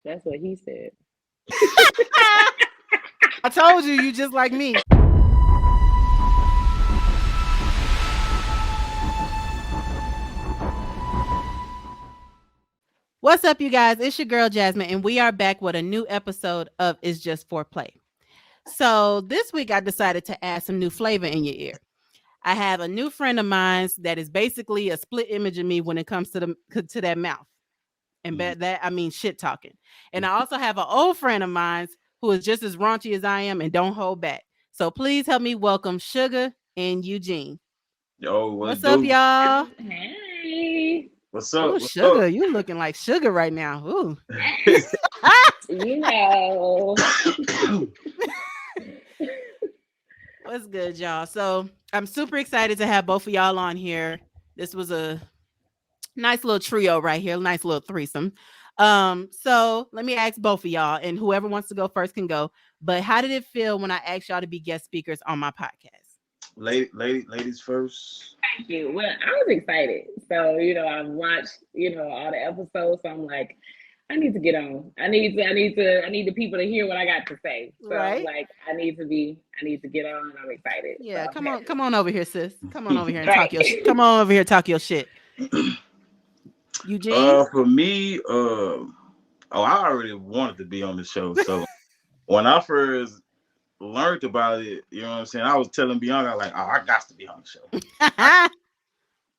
That's what he said. I told you, you just like me. What's up, you guys? It's your girl Jasmine, and we are back with a new episode of It's Just Foreplay. So this week, I decided to add some new flavor in your ear. I have a new friend of mine that is basically a split image of me when it comes to that mouth, and by that I mean shit talking. And I also have an old friend of mine who is just as raunchy as I am and don't hold back. So please help me welcome Suga and Eugene. Yo, what What's it up, do? y'all? Hey, What's Oh, up? What's up? Sugar, you looking like sugar right now. Ooh. you know. What's good, y'all? So I'm super excited to have both of y'all on here. This was a nice little trio right here, nice little threesome. So let me ask both of y'all, and whoever wants to go first can go. But how did it feel when I asked y'all to be guest speakers on my podcast? Ladies first. Thank you. Well, I was excited. So, I've watched, all the episodes. So I'm like, I need to get on. I need the people to hear what I got to say. So I'm Right? like, I need to get on. I'm excited. So Yeah, I'm come happy. on over here, sis. Come on over here and talk Right. your come on over here, talk your shit. Eugene? For me, I already wanted to be on the show. So when I first learned about it, you know what I'm saying, I was telling Bianca like, oh, I got to be on the show.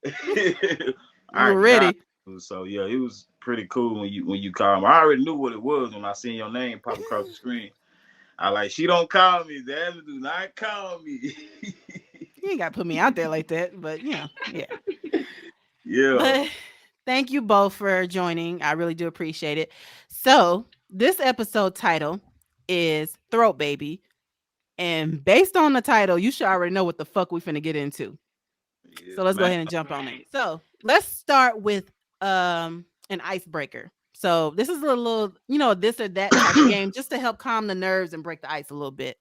You I were got ready. to. So yeah, it was pretty cool when you called me. I already knew what it was when I seen your name pop across the screen. I like, she don't call me. Dad, do not call me. You ain't got to put me out there like that, but yeah. Yeah. But thank you both for joining. I really do appreciate it. So, this episode title is Throat Baby. And based on the title, you should already know what the fuck we finna get into. So Yes, let's go man. ahead and jump on it. Right. So let's start with an icebreaker. So this is a little, this or that type of game just to help calm the nerves and break the ice a little bit.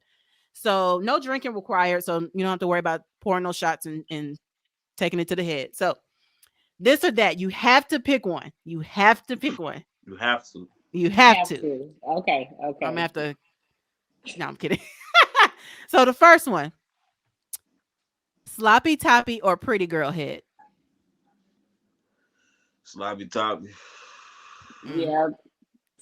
So no drinking required. So you don't have to worry about pouring no shots and taking it to the head. So this or that, you have to pick one. You have to pick one. You have to. You have Have to. to. Okay. I'm gonna Okay. have to. No, I'm kidding. So the first one, sloppy toppy or pretty girl head. Sloppy top. Mm, Yeah.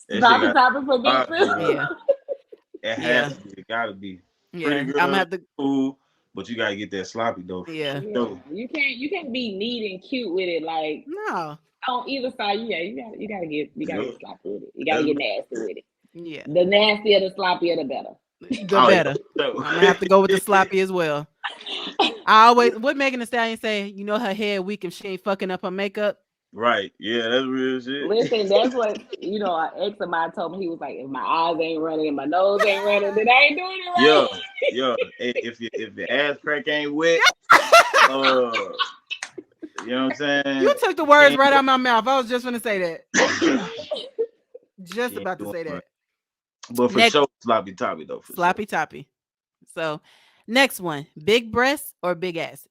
That shit got Topic for me hot, too. bro. yeah, It yeah, has to be. It gotta be. yeah. Pretty I'm gonna girl, have to. cool, but you gotta get that sloppy though for Yeah. Yeah, sure. you can't be neat and cute with it. Like No. on either side, yeah, you gotta Yeah. get sloppy with it. You gotta That's get nasty with it. Yeah. The nastier, the sloppier, the better. The oh yeah, better. for I'm gonna sure. have to go with the sloppy as well. I always what Megan Thee Stallion say, her head weak if she ain't fucking up her makeup. Right. Yeah, that's real shit. Listen, that's what an ex of mine told me. He was like, if my eyes ain't running and my nose ain't running, then I ain't doing it Yeah, right. yeah. If your ass crack ain't wet, uh, you know what I'm You saying? took the She words ain't right out doing, of my mouth. I was just gonna say that. Just she ain't about to doing say right. that. But for Next, sure, sloppy toppy though, for sure. sloppy toppy. So, next one, big breasts or big asses?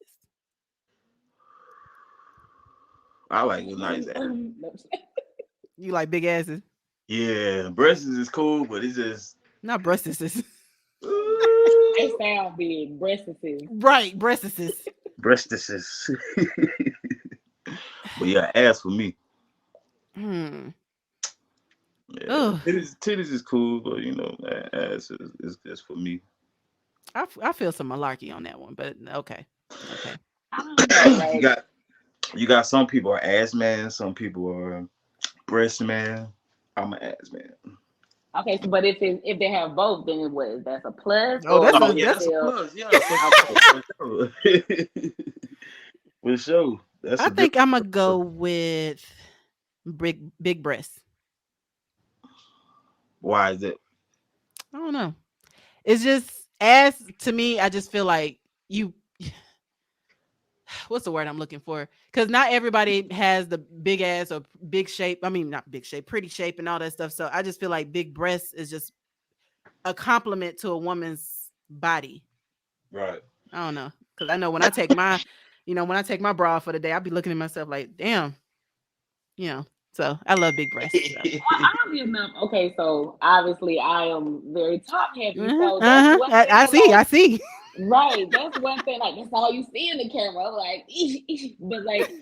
I like a nice ass. You like big asses? Yeah, breasts is cool, but it's just Not breastises. They sound big, breasts. Right, breastises. breastises. But yeah, ass for me. Hmm. Yeah, Oh, titties is cool, but ass is just for me. I feel some malarkey on that one, but okay, okay. I don't know, you like got you got some people are ass man, some people are breast man. I'm an ass man. okay, so but if they have both, then what? That's a plus, Oh, or that's Oh a you yeah, that's. that's a still plus. Yeah, for okay? sure. For sure. For sure. That's I a think I'm gonna different. go with big breasts. Why is it? I don't know. It's just as to me. I just feel like you. What's the word I'm looking for? Because not everybody has the big ass or big shape. I mean, not big shape, pretty shape, and all that stuff. So I just feel like big breasts is just a compliment to a woman's body. Right. I don't know, because I know when I take my, when I take my bra off for the day, I'll be looking at myself like, damn, you know. So I love big breasts. So. Well, oddly enough, okay, so obviously I am very top heavy, Uh-huh, so that's one thing. I see. Like, I see. right, that's one thing. Like that's all you see in the camera. I'm like, but like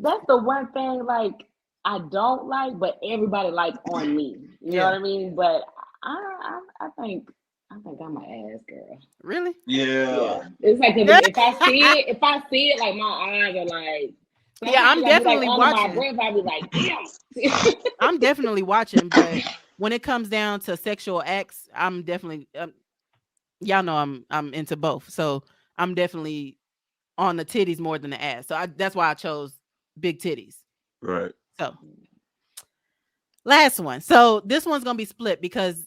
that's the one thing. Like I don't like, but everybody like on me. You know Yeah. what I mean? But I think I'm an ass girl. Really? Yeah, Yeah. it's like 'cause if I see it, like my eyes are like. Yeah, I'm Sometimes I be like definitely under my watching. breath. I be like, damn. I'm definitely watching, but when it comes down to sexual acts, I'm definitely y'all know I'm into both. So I'm definitely on the titties more than the ass. So that's why I chose big titties. Right. So last one. So this one's gonna be split because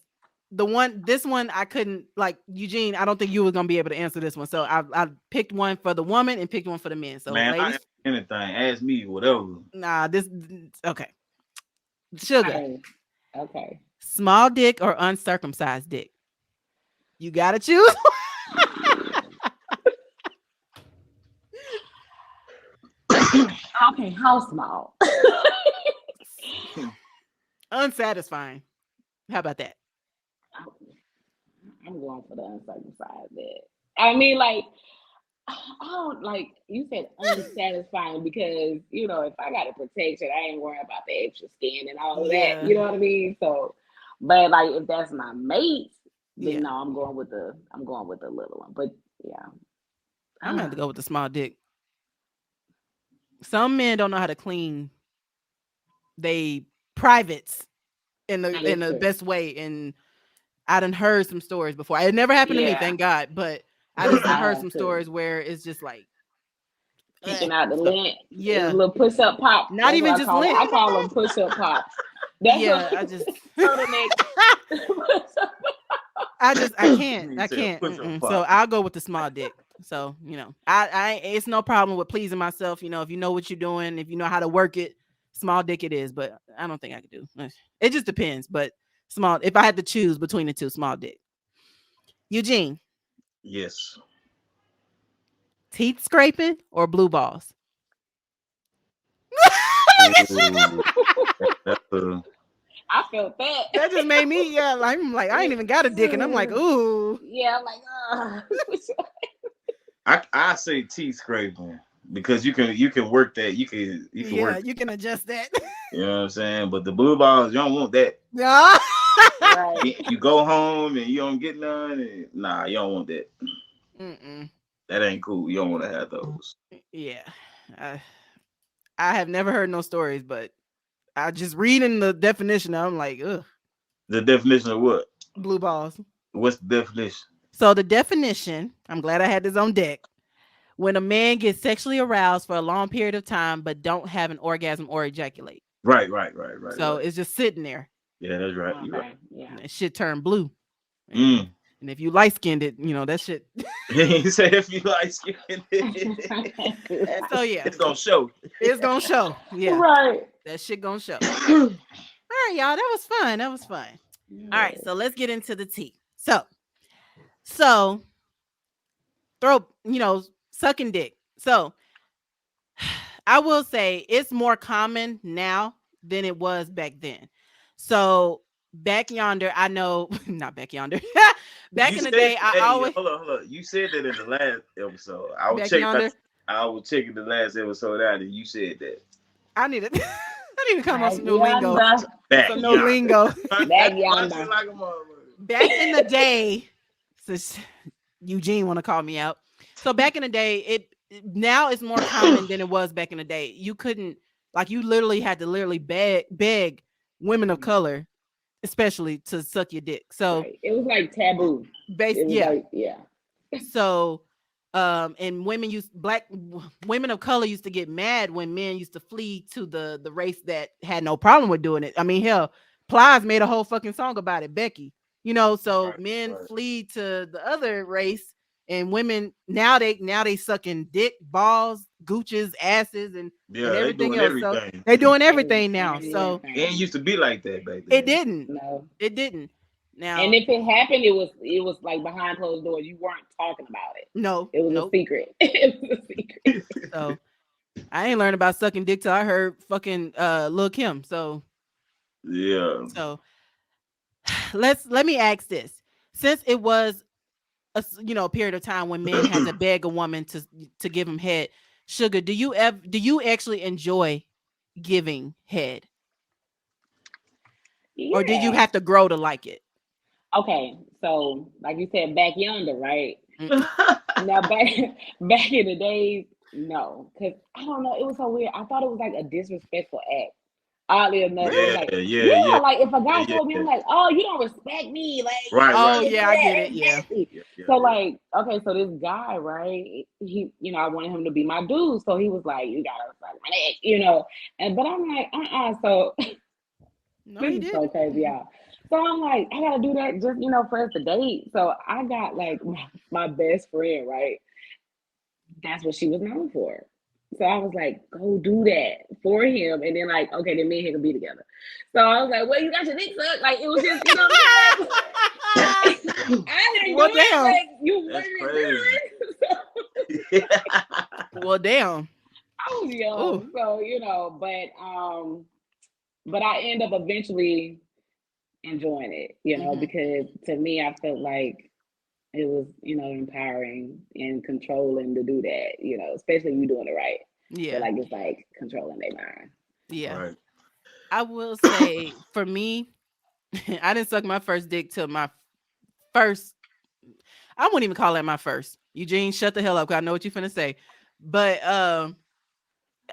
this one I couldn't, like, Eugene, I don't think you were gonna be able to answer this one. So I picked one for the woman and picked one for the men. So Man, I ladies, answer anything. Ask me whatever. nah, this okay. Sugar. Okay. Small dick or uncircumcised dick? You gotta choose. Okay, how small? Unsatisfying. How about that? I'm going for the uncircumcised bed. I mean, like, I don't like you said unsatisfying because if I got a protection, I ain't worried about the extra skin and all of that. Yeah. You know what I mean? So, but like if that's my mate, then Yeah. no, I'm going with the little one. But yeah, I'm gonna have to go with the small dick. Some men don't know how to clean they privates in the best way, and I done heard some stories before. It never happened to me, thank God, but I just done heard some stories where it's just like peeking out the so, lint. yeah, little push up pop. not That's even what just I lint. call them push up pops. That's Yeah, what I just turtleneck. I can't. You said push up pop. So I'll go with the small dick. So, I it's no problem with pleasing myself. If you know what you're doing, if you know how to work it, small dick it is. But I don't think I could do. It just depends. But small. If I had to choose between the two, small dick. Eugene. Yes. Teeth scraping or blue balls? Ooh, that's I felt that. That just made me, I'm like, I ain't even got a dick, and I'm like, ooh. Yeah, I'm like, I say teeth scraping because you can work that. You can work. You can adjust that. You know what I'm saying? But the blue balls, you don't want that. No. right. You go home and you don't get none. And, nah, you don't want that. Mm-mm. That ain't cool. You don't want to have those. Yeah. I have never heard no stories, but I just reading the definition. I'm like, ugh. The definition of what? Blue balls. What's the definition? So the definition, I'm glad I had this on deck. When a man gets sexually aroused for a long period of time, but don't have an orgasm or ejaculate. Right. So it's just sitting there. Yeah, that's right. Okay. Right. Yeah. And that shit turned blue. Mm. And if you light skinned it, that shit. He said if you like skin, So yeah, it's gonna show. It's gonna show. Yeah. Right. That shit gonna show. All right, y'all. That was fun. Yeah. All right, so let's get into the tea. So throw, sucking dick. So I will say it's more common now than it was back then. So back yonder, I know, not back yonder. Back in the day, I always hold on. You said that in the last episode. I was checking the last episode out, and you said that. I need to come up with some new lingo. Back no lingo. Back yonder. Back in the day, since Eugene want to call me out. So back in the day, now it's more common than it was back in the day. You couldn't, you literally had to beg women of color, especially, to suck your dick. So it was like taboo. Yeah. So, and black women of color used to get mad when men used to flee to the race that had no problem with doing it. I mean, hell, Plies made a whole fucking song about it, Becky. So men flee to the other race, and women now they sucking dick, balls, gooches, asses, and everything else. Everything. So they're doing everything now. So it ain't used to be like that back then. It didn't. No, it didn't. Now, and if it happened, it was like behind closed doors. You weren't talking about it. No, it was a secret. It was a secret. So I ain't learned about sucking dick till I heard fucking Lil Kim. Yeah. So let me ask this. Since it was a period of time when men had to beg a woman to give them head, Sugar, do you actually enjoy giving head? Or did you Yeah. have to grow to like it? Okay. So, like you said, back yonder, right? Mm-mm. Now, back back in the days, no, because I don't know. It was so weird. I thought it was like a disrespectful act. Oddly enough, it was Yeah, Really? like, yeah, yeah, yeah, like if a yeah, guy told me, yeah. I'm like, oh, you don't respect me, like you Right, know, Oh right. you do yeah, I get that it. Yeah. exactly. Yeah, yeah, So yeah. like, okay, so this guy, right? He, I wanted him to be my dude, so he was like, you gotta respect my neck, and but I'm like, So No, this he is so didn't. crazy, y'all. So I'm like, I gotta do that just for us to date. So I got like my best friend, right? That's what she was known for. So I was like, go do that for him. And then like, okay, then me and him can be together. So I was like, well, you got your dick sucked. Like it was just, what I'm saying? Like I didn't do Well, it. damn. Like you That's wanted to crazy. do it. Well, damn. So I was Oh. young. So, but I end up eventually enjoying it, Hmm. because to me I felt like it was, empowering and controlling to do that, especially if you're doing it right. So Yeah. like it's like controlling their mind. Yeah. Right. I will say for me, I didn't suck my first dick till my first. I wouldn't even call that my first. Eugene, shut the hell up, 'cause I know what you're finna say. But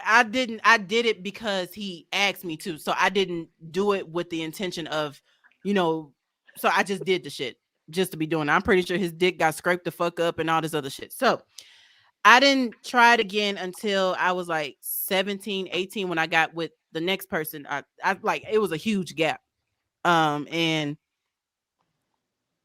I did it because he asked me to. So I didn't do it with the intention of, you know, so I just did the shit just to be doing it. I'm pretty sure his dick got scraped the fuck up and all this other shit. So I didn't try it again until I was like 17, 18 when I got with the next person. I like it was a huge gap. And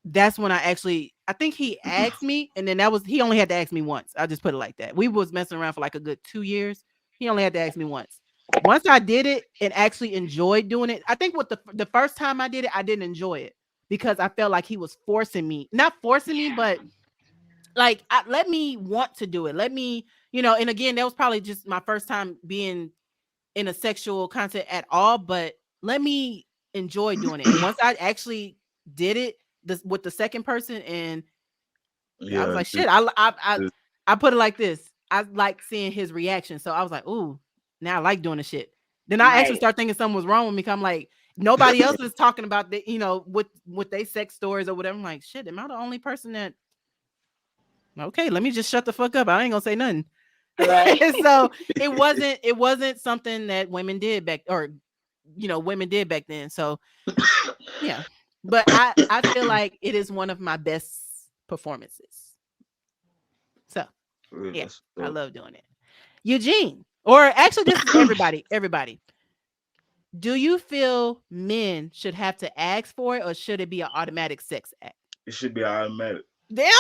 that's when I think he asked me, and then he only had to ask me once. I'll just put it like that. We was messing around for like a good 2 years. He only had to ask me once. Once I did it and actually enjoyed doing it, I think what the first time I did it, I didn't enjoy it because I felt like he was forcing me, not forcing me, but like let me want to do it. Let me, and again, that was probably just my first time being in a sexual content at all, but let me enjoy doing it. And once I actually did it with the second person, and I was Yeah. like, shit, I put it like this. I like seeing his reaction. So I was like, ooh, now I like doing the shit. Then I actually Right. start thinking something was wrong with me. 'Cause I'm like, nobody else is talking about the, with they sex stories or whatever. I'm like, shit, am I the only person that okay, let me just shut the fuck up. I ain't gonna say nothing. Right. So it wasn't something that women did back or women did back then. So yeah. But I feel like it is one of my best performances. So yeah, That's I dope. love doing it. Eugene, or actually this is everybody. Everybody. Do you feel men should have to ask for it or should it be an automatic sex act? It should be automatic. Damn.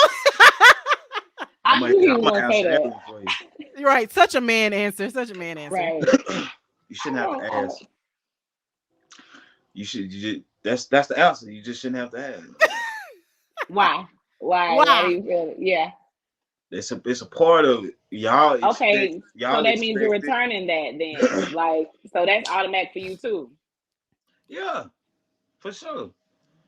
I knew he I'm was gonna gonna say answer that that. one for you. Right. Such a man answer. Such a man answer. Right. You I shouldn't have to don't, I ask. don't, That's the answer. You just shouldn't have to ask. why? Why do Why? you feel it? Yeah. It's a part of it. Okay. So Y'all that means you're expect it. returning that then. Like, so that's automatic for you too. Yeah, for sure.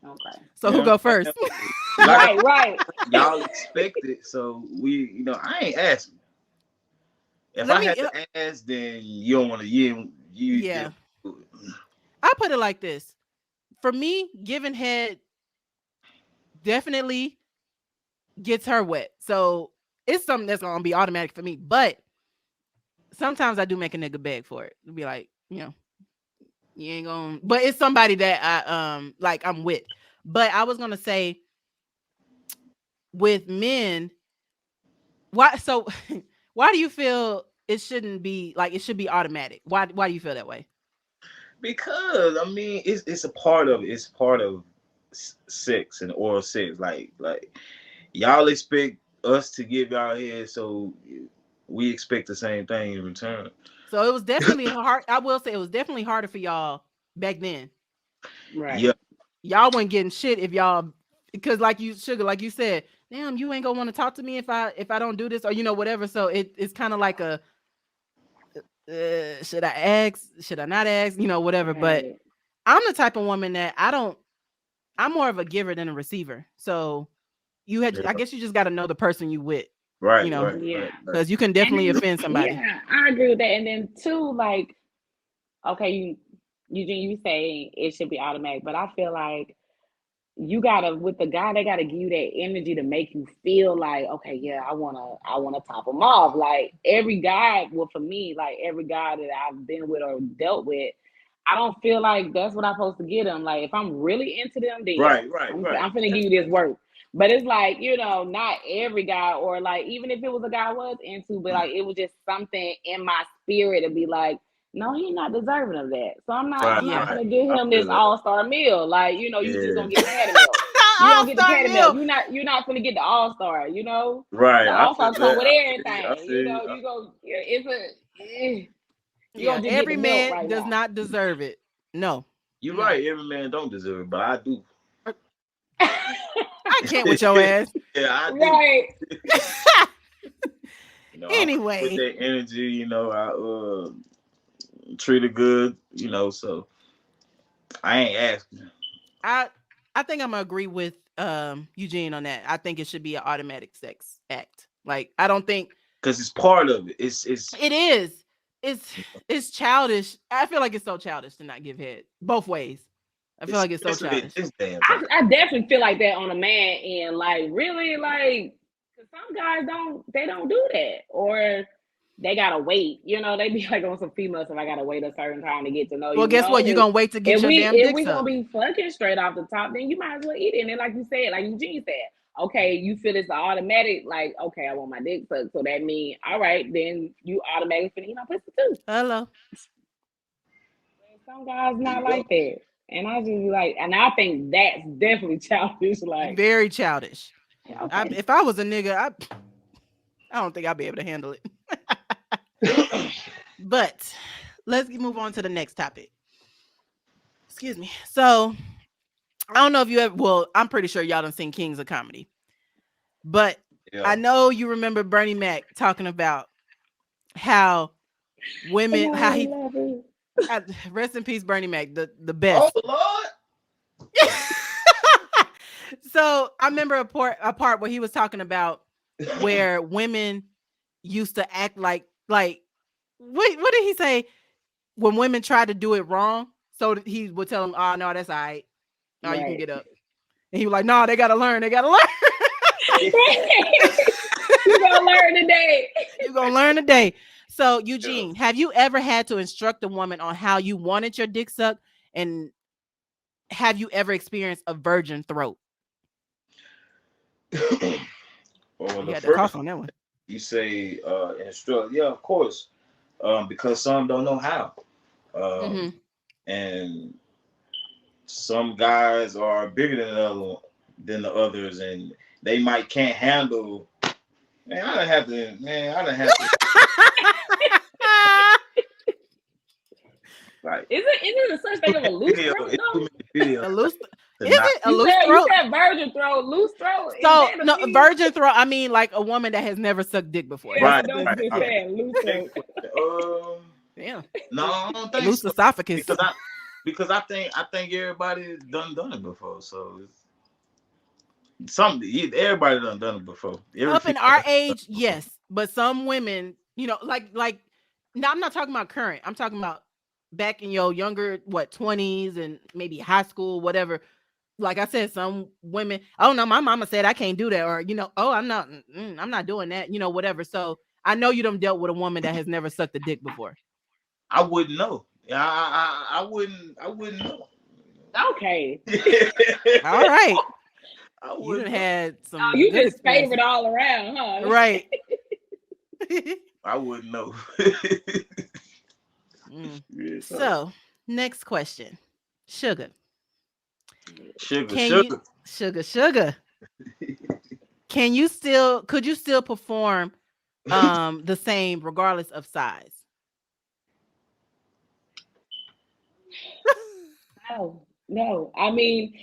Okay. So You who know go what I'm first? saying? Like Right, right. y'all expect it, so I ain't asking. If Let I me had to ask, then you don't want to. You yeah. I put it like this. For me, giving head definitely gets her wet. So it's something that's gonna be automatic for me. But sometimes I do make a nigga beg for it. It'll be like, you ain't gonna but it's somebody that I like I'm with. But I was gonna say with men, why so why do you feel it shouldn't be like it should be automatic? Why do you feel that way? Because I mean, it's a part of it. It's part of sex and oral sex. Like y'all expect us to give y'all head, so we expect the same thing in return. So it was definitely hard. I will say it was definitely harder for y'all back then. Yeah, Right. Y'all weren't getting shit if y'all because like you said, damn, you ain't gonna want to talk to me if I don't do this or whatever. So it's kind of like a should I ask? Should I not ask? Whatever. But Right. I'm the type of woman that I'm more of a giver than a receiver. So I Yeah. guess you just got to know the person you with, Right, right, Yeah. right, right. because you can And definitely then, offend somebody. yeah, I agree with that. And then two, like, okay, Eugene, you say it should be automatic, but I feel like you gotta with the guy, they gotta give you that energy to make you feel like, okay, yeah, I wanna top him off. Like every guy, well, for me, like every guy that I've been with or dealt with, I don't feel like that's what I'm supposed to get them. Like if I'm really into them, then yeah, Right, right, right. I'm finna give you this work. But it's like, not every guy, or like even if it was a guy I was into, but like it was just something in my spirit to be like, no, he's not deserving of that. So I'm not Right, I'm Yeah. not right. gonna give I him this feel that. all-star meal. Like, you just Yeah. gonna get the patty milk. You All don't get the star patty milk. meal. You're not gonna get the all-star, Right. The I feel all-star come that. with I everything. feel you. You go it's you Yeah. gonna just get the Every milk man right does now. not deserve it. No. You're No. right. Every man don't deserve it, but I do. I can't with your ass. Yeah, I do. Right. I with Anyway, that energy, I treat it good, so I ain't asking. I I think I'm gonna agree with Eugene on that. I think it should be an automatic sex act. Like I don't think Because it's part of it. It's it is. It's childish. I feel like it's so childish to not give head both ways. I feel like it's so especially at childish. this damn I, time. I definitely feel like that on a man end. Like really, like 'cause some guys don't do that, or they gotta wait. They be like on some female stuff. I gotta wait a certain time to get to know Well, you. guess what? No, You're gonna wait to get your damn if dick we gonna sucked. be fucking straight off the top, then you might as well eat it. And then like you said, like Eugene said, okay, you feel it's automatic. Like okay, I want my dick sucked, so that means all right, then you automatically finna eat my pussy too. Hello. Some guys There not you go. like that. And I just be like, and I think that's definitely childish. Like, Very childish. okay. If I was a nigga, I don't think I'd be able to handle it. But let's move on to the next topic. Excuse me. So I don't know if you ever. Well, I'm pretty sure y'all done seen Kings of Comedy, but I Yeah. know you remember Bernie Mac talking about how women, how he Love it. rest in peace, Bernie Mac, the Oh best. Lord. So I remember a part where he was talking about where women used to act like what did he say when women tried to do it wrong? So he would tell them, "Oh no, that's all right. Oh, you can Right. get up." And he was like, "No, they gotta learn. They gotta learn. You gonna learn today. You're gonna learn today." So Yeah. Eugene, have you ever had to instruct a woman on how you wanted your dick sucked, and have you ever experienced a virgin throat? Well, You the had to cough first on that one. you say instruct, yeah, of course, because some don't know how, Mm-hmm. and some guys are bigger than the others, and they might can't handle. Man, I don't have to. Man, I don't have to. Like Is it a such too thing of a many loose video. throat It's too though? many videos A loose, to is not. it a loose You throat? said virgin throat, loose throat. Is So that a no, thing? virgin throat. I mean, like a woman that has never sucked dick before. Yeah, Right, so don't right. just Okay. say loose Next throat. question. Damn, No, I don't think loose so. esophagus. Because I think everybody done it before. So it's something everybody done it before. Every Up in female our has done age, it before. yes, but some women, like. Now I'm not talking about current. I'm talking about back in your younger, 20s and maybe high school, whatever. Like I said, some women, oh no, my mama said I can't do that, or oh, I'm not doing that, whatever. So I know you done dealt with a woman that has never sucked a dick before. I wouldn't know. Yeah, I wouldn't. I wouldn't know. Okay. All right, I you done wouldn't know. had Oh, some you good just experiences, favorite all around, huh? right? I wouldn't know. Mm. Yeah, so. So next question, sugar. Sugar, Can you sugar. sugar? Could you still perform the same regardless of size? No, no. I mean,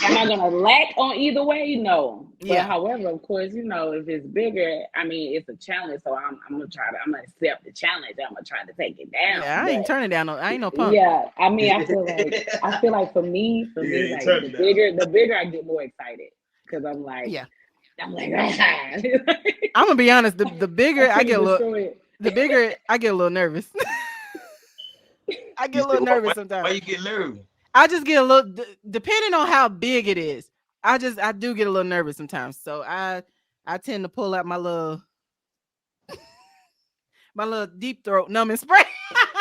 Am I gonna lack on either way? No. But Yeah. however, of course, if it's bigger, I mean, it's a challenge. So I'm gonna accept the challenge. I'm gonna try to take it down. Yeah, I ain't But turning down. I ain't no punk. yeah, I mean, I feel like for me, Yeah, like turn it down. the bigger I get more excited because I'm like, Yeah. I'm like, I'm gonna be honest. The bigger I get a little, destroy it. the bigger I get a little nervous. I You get a said, little nervous why sometimes. you get nervous? I just get a little, depending on how big it is. I do get a little nervous sometimes. So I tend to pull out my little deep throat numbing spray.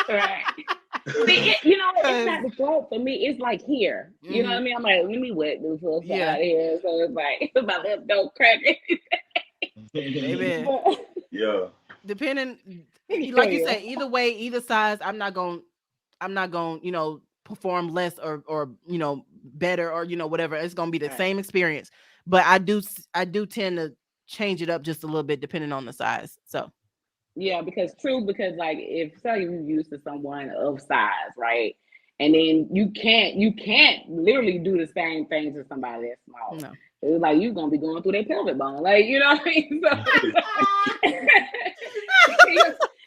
Right. See, it's not the throat for me. It's like here. You know what I mean? I'm like, let me wet this little side Yeah. here. So it's like my lip don't crack it. Baby. Yeah. Depending, like you say, either way, either size, I'm not going, perform less or better or whatever. It's gonna be the same experience. But I do tend to change it up just a little bit depending on the size. So yeah, because like if say you're used to someone of size, right? And then you can't literally do the same thing to somebody that's small. no. It's like you're gonna be going through their pelvic bone, like you know what I mean. So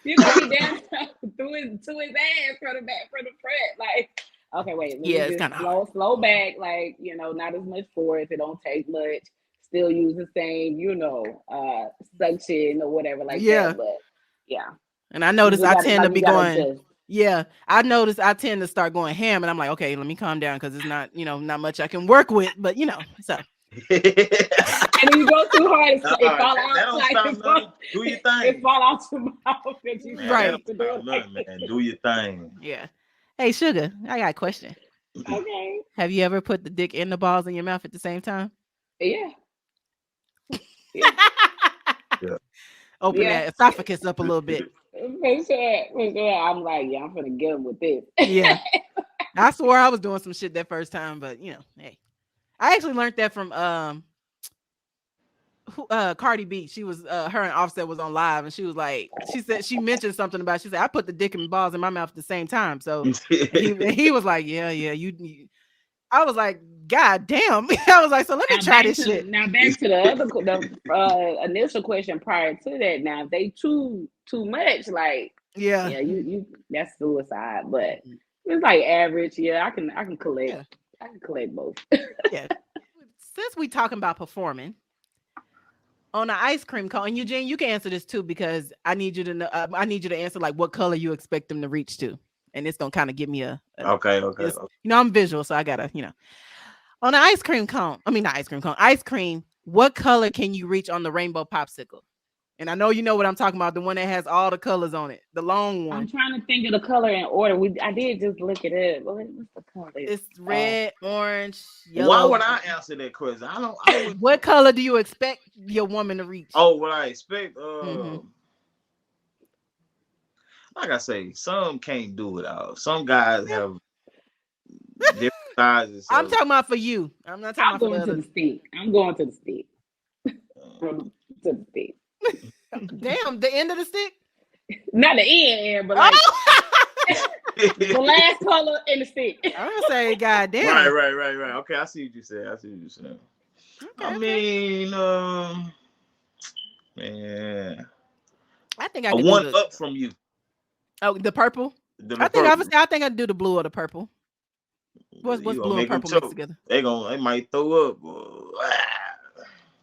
you're gonna be down to his ass from the back, from the front. Like, okay, wait, let me it's just kind of slow back. Like, not as much force. It don't take much. Still use the same, suction or whatever like that. But yeah. And I notice I tend to be going. Yeah, I notice I tend to start going ham, and I'm like, okay, let me calm down because it's not, not much I can work with, but so. And then you go too hard, it fall out. Do your thing. It fall out your mouth. Right. Man. Do your thing. Yeah. Hey, Sugar, I got a question. Okay. Have you ever put the dick and the balls in your mouth at the same time? Yeah. Open that esophagus up a little bit. For sure. I'm like, yeah, I'm gonna get him with this. Yeah. I swore I was doing some shit that first time, but hey. I actually learned that from Cardi B. She was her and Offset was on live, and she was like, she mentioned something about. She said, I put the dick and balls in my mouth at the same time. So he was like, yeah, you. I was like, God damn. I was like, so let me try this shit. Now back to the initial question prior to that. Now if they too much, like you that's suicide. But it's like average. Yeah, I can collect. Yeah. I can collect both. Yeah. Since we talking about performing on an ice cream cone, and Eugene, you can answer this too because I need you to know. I need you to answer like what color you expect them to reach to, and it's gonna kind of give me a okay. I'm visual, so I gotta on an ice cream cone. I mean, not ice cream cone. Ice cream. What color can you reach on the rainbow popsicle? And I know you know what I'm talking about. The one that has all the colors on it. The long one. I'm trying to think of the color in order. I did just look it up. What's the color? It's red, orange, yellow. Why would I answer that question? What color do you expect your woman to reach? Oh, what I expect? Like I say, some can't do it all. Some guys have different sizes. So. I'm talking about for you. I'm not talking about for the stick. I'm going to the stick. To the stick. Damn, the end of the stick? Not the end, but like the last color in the stick. I'm gonna say, God damn. Right. Okay, I see what you said. Okay, I mean, man, I think I could one up from you. Oh, the purple. I think I'd do the blue or the purple. What's blue and purple mixed together? They might throw up.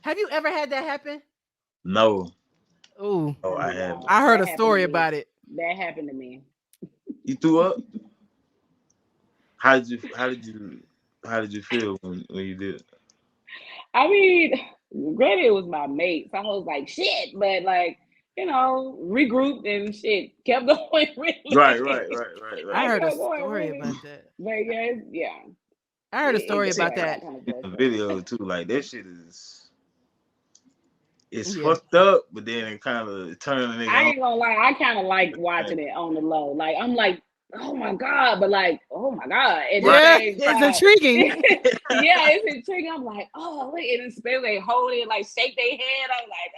Have you ever had that happen? No. Ooh. Oh, I haven't. I heard a story about it. That happened to me. You threw up? How did you feel when you did? I mean, granted it was my mate, so I was like, shit, but like, regrouped and shit, kept going. Really. Right. I heard a story about that. But yeah. I heard a story about that. The video too, like that shit is. It's fucked up, but then it kind of turned the nigga. I ain't gonna lie, I kind of like watching it on the low. Like I'm like, oh my god, but like, oh my god, it's intriguing. Yeah, it's intriguing. I'm like, oh, look, and especially they hold it, like shake their head. I'm like,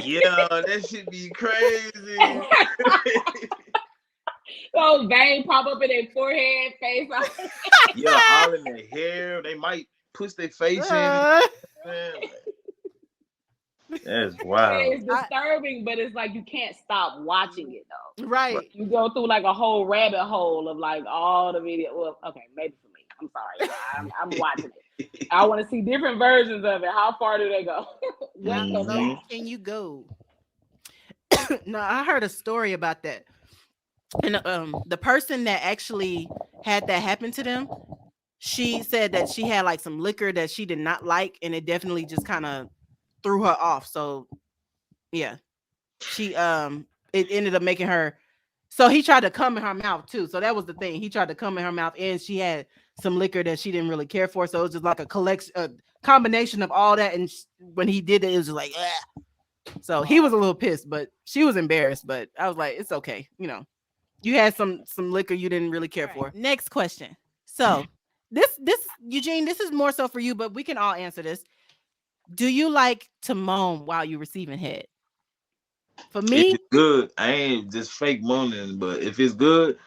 yeah, that should be crazy. Those veins pop up in their forehead, face. Yeah, all in their hair. They might push their face in. Man, that's wild. It's disturbing, but it's like you can't stop watching it though. Right. You go through like a whole rabbit hole of like all the video. Well, okay, maybe for me. I'm sorry. I'm watching it. I want to see different versions of it. How far do they go? How low can you go? No, I heard a story about that. And the person that actually had that happen to them, she said that she had like some liquor that she did not like, and it definitely just kind of threw her off. So yeah, she it ended up making her. So he tried to come in her mouth too. So that was the thing. He tried to come in her mouth, and she had some liquor that she didn't really care for. So it was just like a combination of all that. And when he did it, it was just like, ugh. So he was a little pissed, but she was embarrassed. But I was like, it's okay, you know. You had some liquor you didn't really care for. Next question. So this Eugene, this is more so for you, but we can all answer this. Do you like to moan while you're receiving head? For me, if it's good. I ain't just fake moaning, but if it's good,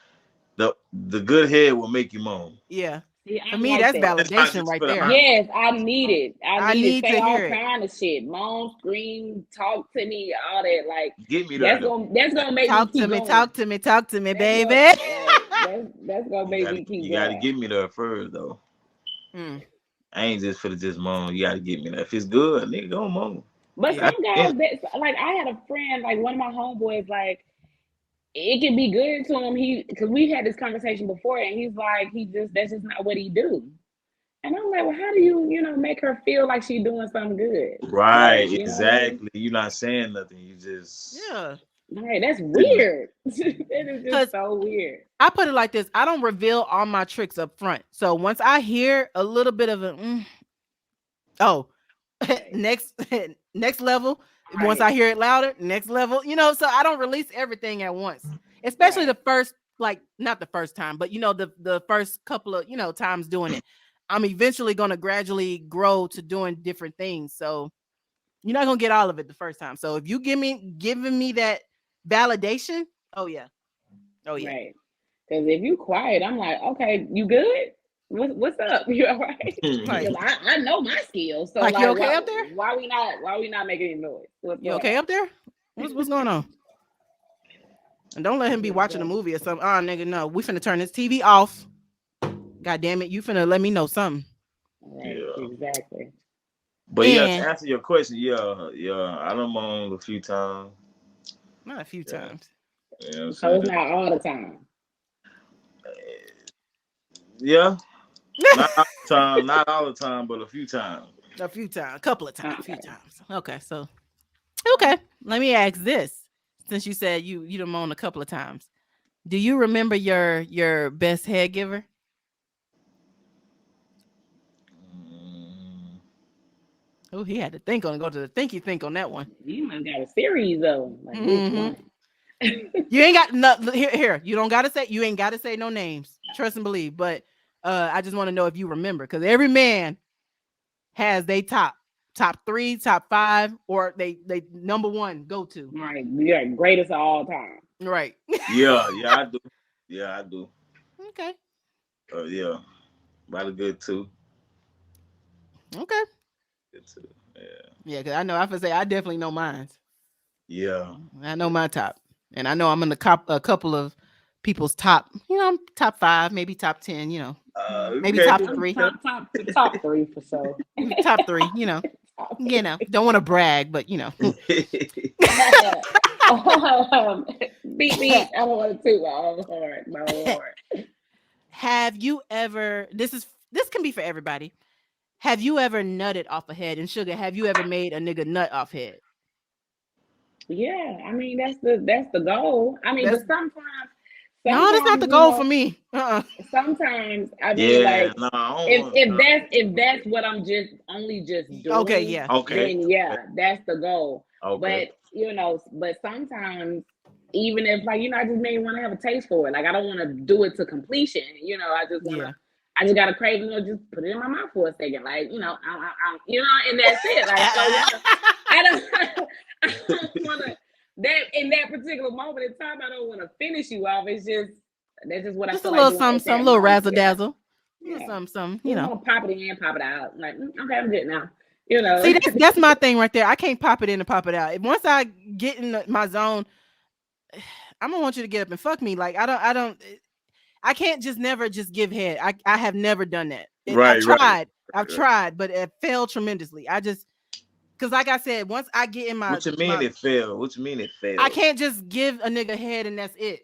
the good head will make you moan. Yeah. See, for me, that's validation right there. Yes, I need it. I need to say all hear kind of shit. Moan, scream, talk to me, all that. Like, get me that's gonna make me keep going. Talk to me, baby. That's gonna make me keep going. You gotta get me there first, though. I ain't just for the just moan. You gotta get me there. If it's good, nigga, go moan. But some guys, like I had a friend, like one of my homeboys, like it can be good to him. Because we had this conversation before, and he's like, that's just not what he do. And I'm like, well, how do you make her feel like she's doing something good? Right, like, exactly. You're not saying nothing. You just Right, that's weird. It is just so weird. I put it like this: I don't reveal all my tricks up front. So once I hear a little bit of next level. Right. Once I hear it louder, next level, so I don't release everything at once, especially the first, like not the first time, but the first couple of, times doing it. I'm eventually going to gradually grow to doing different things. So you're not going to get all of it the first time. So if you giving me that validation, oh yeah. Right. Because if you quiet, I'm like, okay, you good? What's up? You all right? I know my skills. So like you okay up there? Why we not making any noise? You okay up there? What's going on? And don't let him be watching a movie or something. Oh, nigga, no. We finna turn this TV off. God damn it. You finna let me know something. Right, exactly. But to answer your question, I done moaned a few times. Not a few times. Yeah, so it's not all the time. Yeah. Not all the time, but a few times. A couple of times, a few times. Okay, so let me ask this. Since you said you done moaned a couple of times, do you remember your best head giver? Oh, he had to think on go to the think on that one. You must got a series though. Like which one? You ain't got no here. You ain't got to say no names. Trust and believe, but I just want to know if you remember, because every man has they top 3, top 5, or they number one go to. Right, yeah, greatest of all time. Right. Yeah, I do. Yeah, I do. Okay. Yeah, about a good 2. Okay. Good 2. Yeah. Yeah, because I know I definitely know mine. Yeah. I know my top, and I know I'm in a couple of people's top. I'm top 5, maybe top 10. Maybe top 3. Top 3 for sure. Top 3. Don't want to brag, but beat. I don't want to toot my horn. Have you ever? This can be for everybody. Have you ever nutted off a head? And Sugar, have you ever made a nigga nut off head? Yeah, I mean that's the goal. I mean, but sometimes no, that's not the goal for me. Sometimes I mean, if that's what I'm just doing. Okay, yeah. Okay. Then that's the goal. Okay. But sometimes even if I just may want to have a taste for it. Like I don't want to do it to completion. I just want to. I just got a craving to just put it in my mouth for a second. Like, and that's it. Like, so, I don't want to, that in that particular moment in time, I don't want to finish you off. It's just, that's just what I feel like. Just a little something, some little razzle dazzle. Yeah. Some, You want to pop it in, pop it out. Like, okay, I'm good now. You know. See, that's my thing right there. I can't pop it in and pop it out. Once I get in my zone, I'm gonna want you to get up and fuck me. Like I can't just never just give head. I have never done that. Right, right. I've tried, but it failed tremendously. Because like I said, once I get in What you mean it failed? What you mean it I failed? can't just give a nigga head and that's it.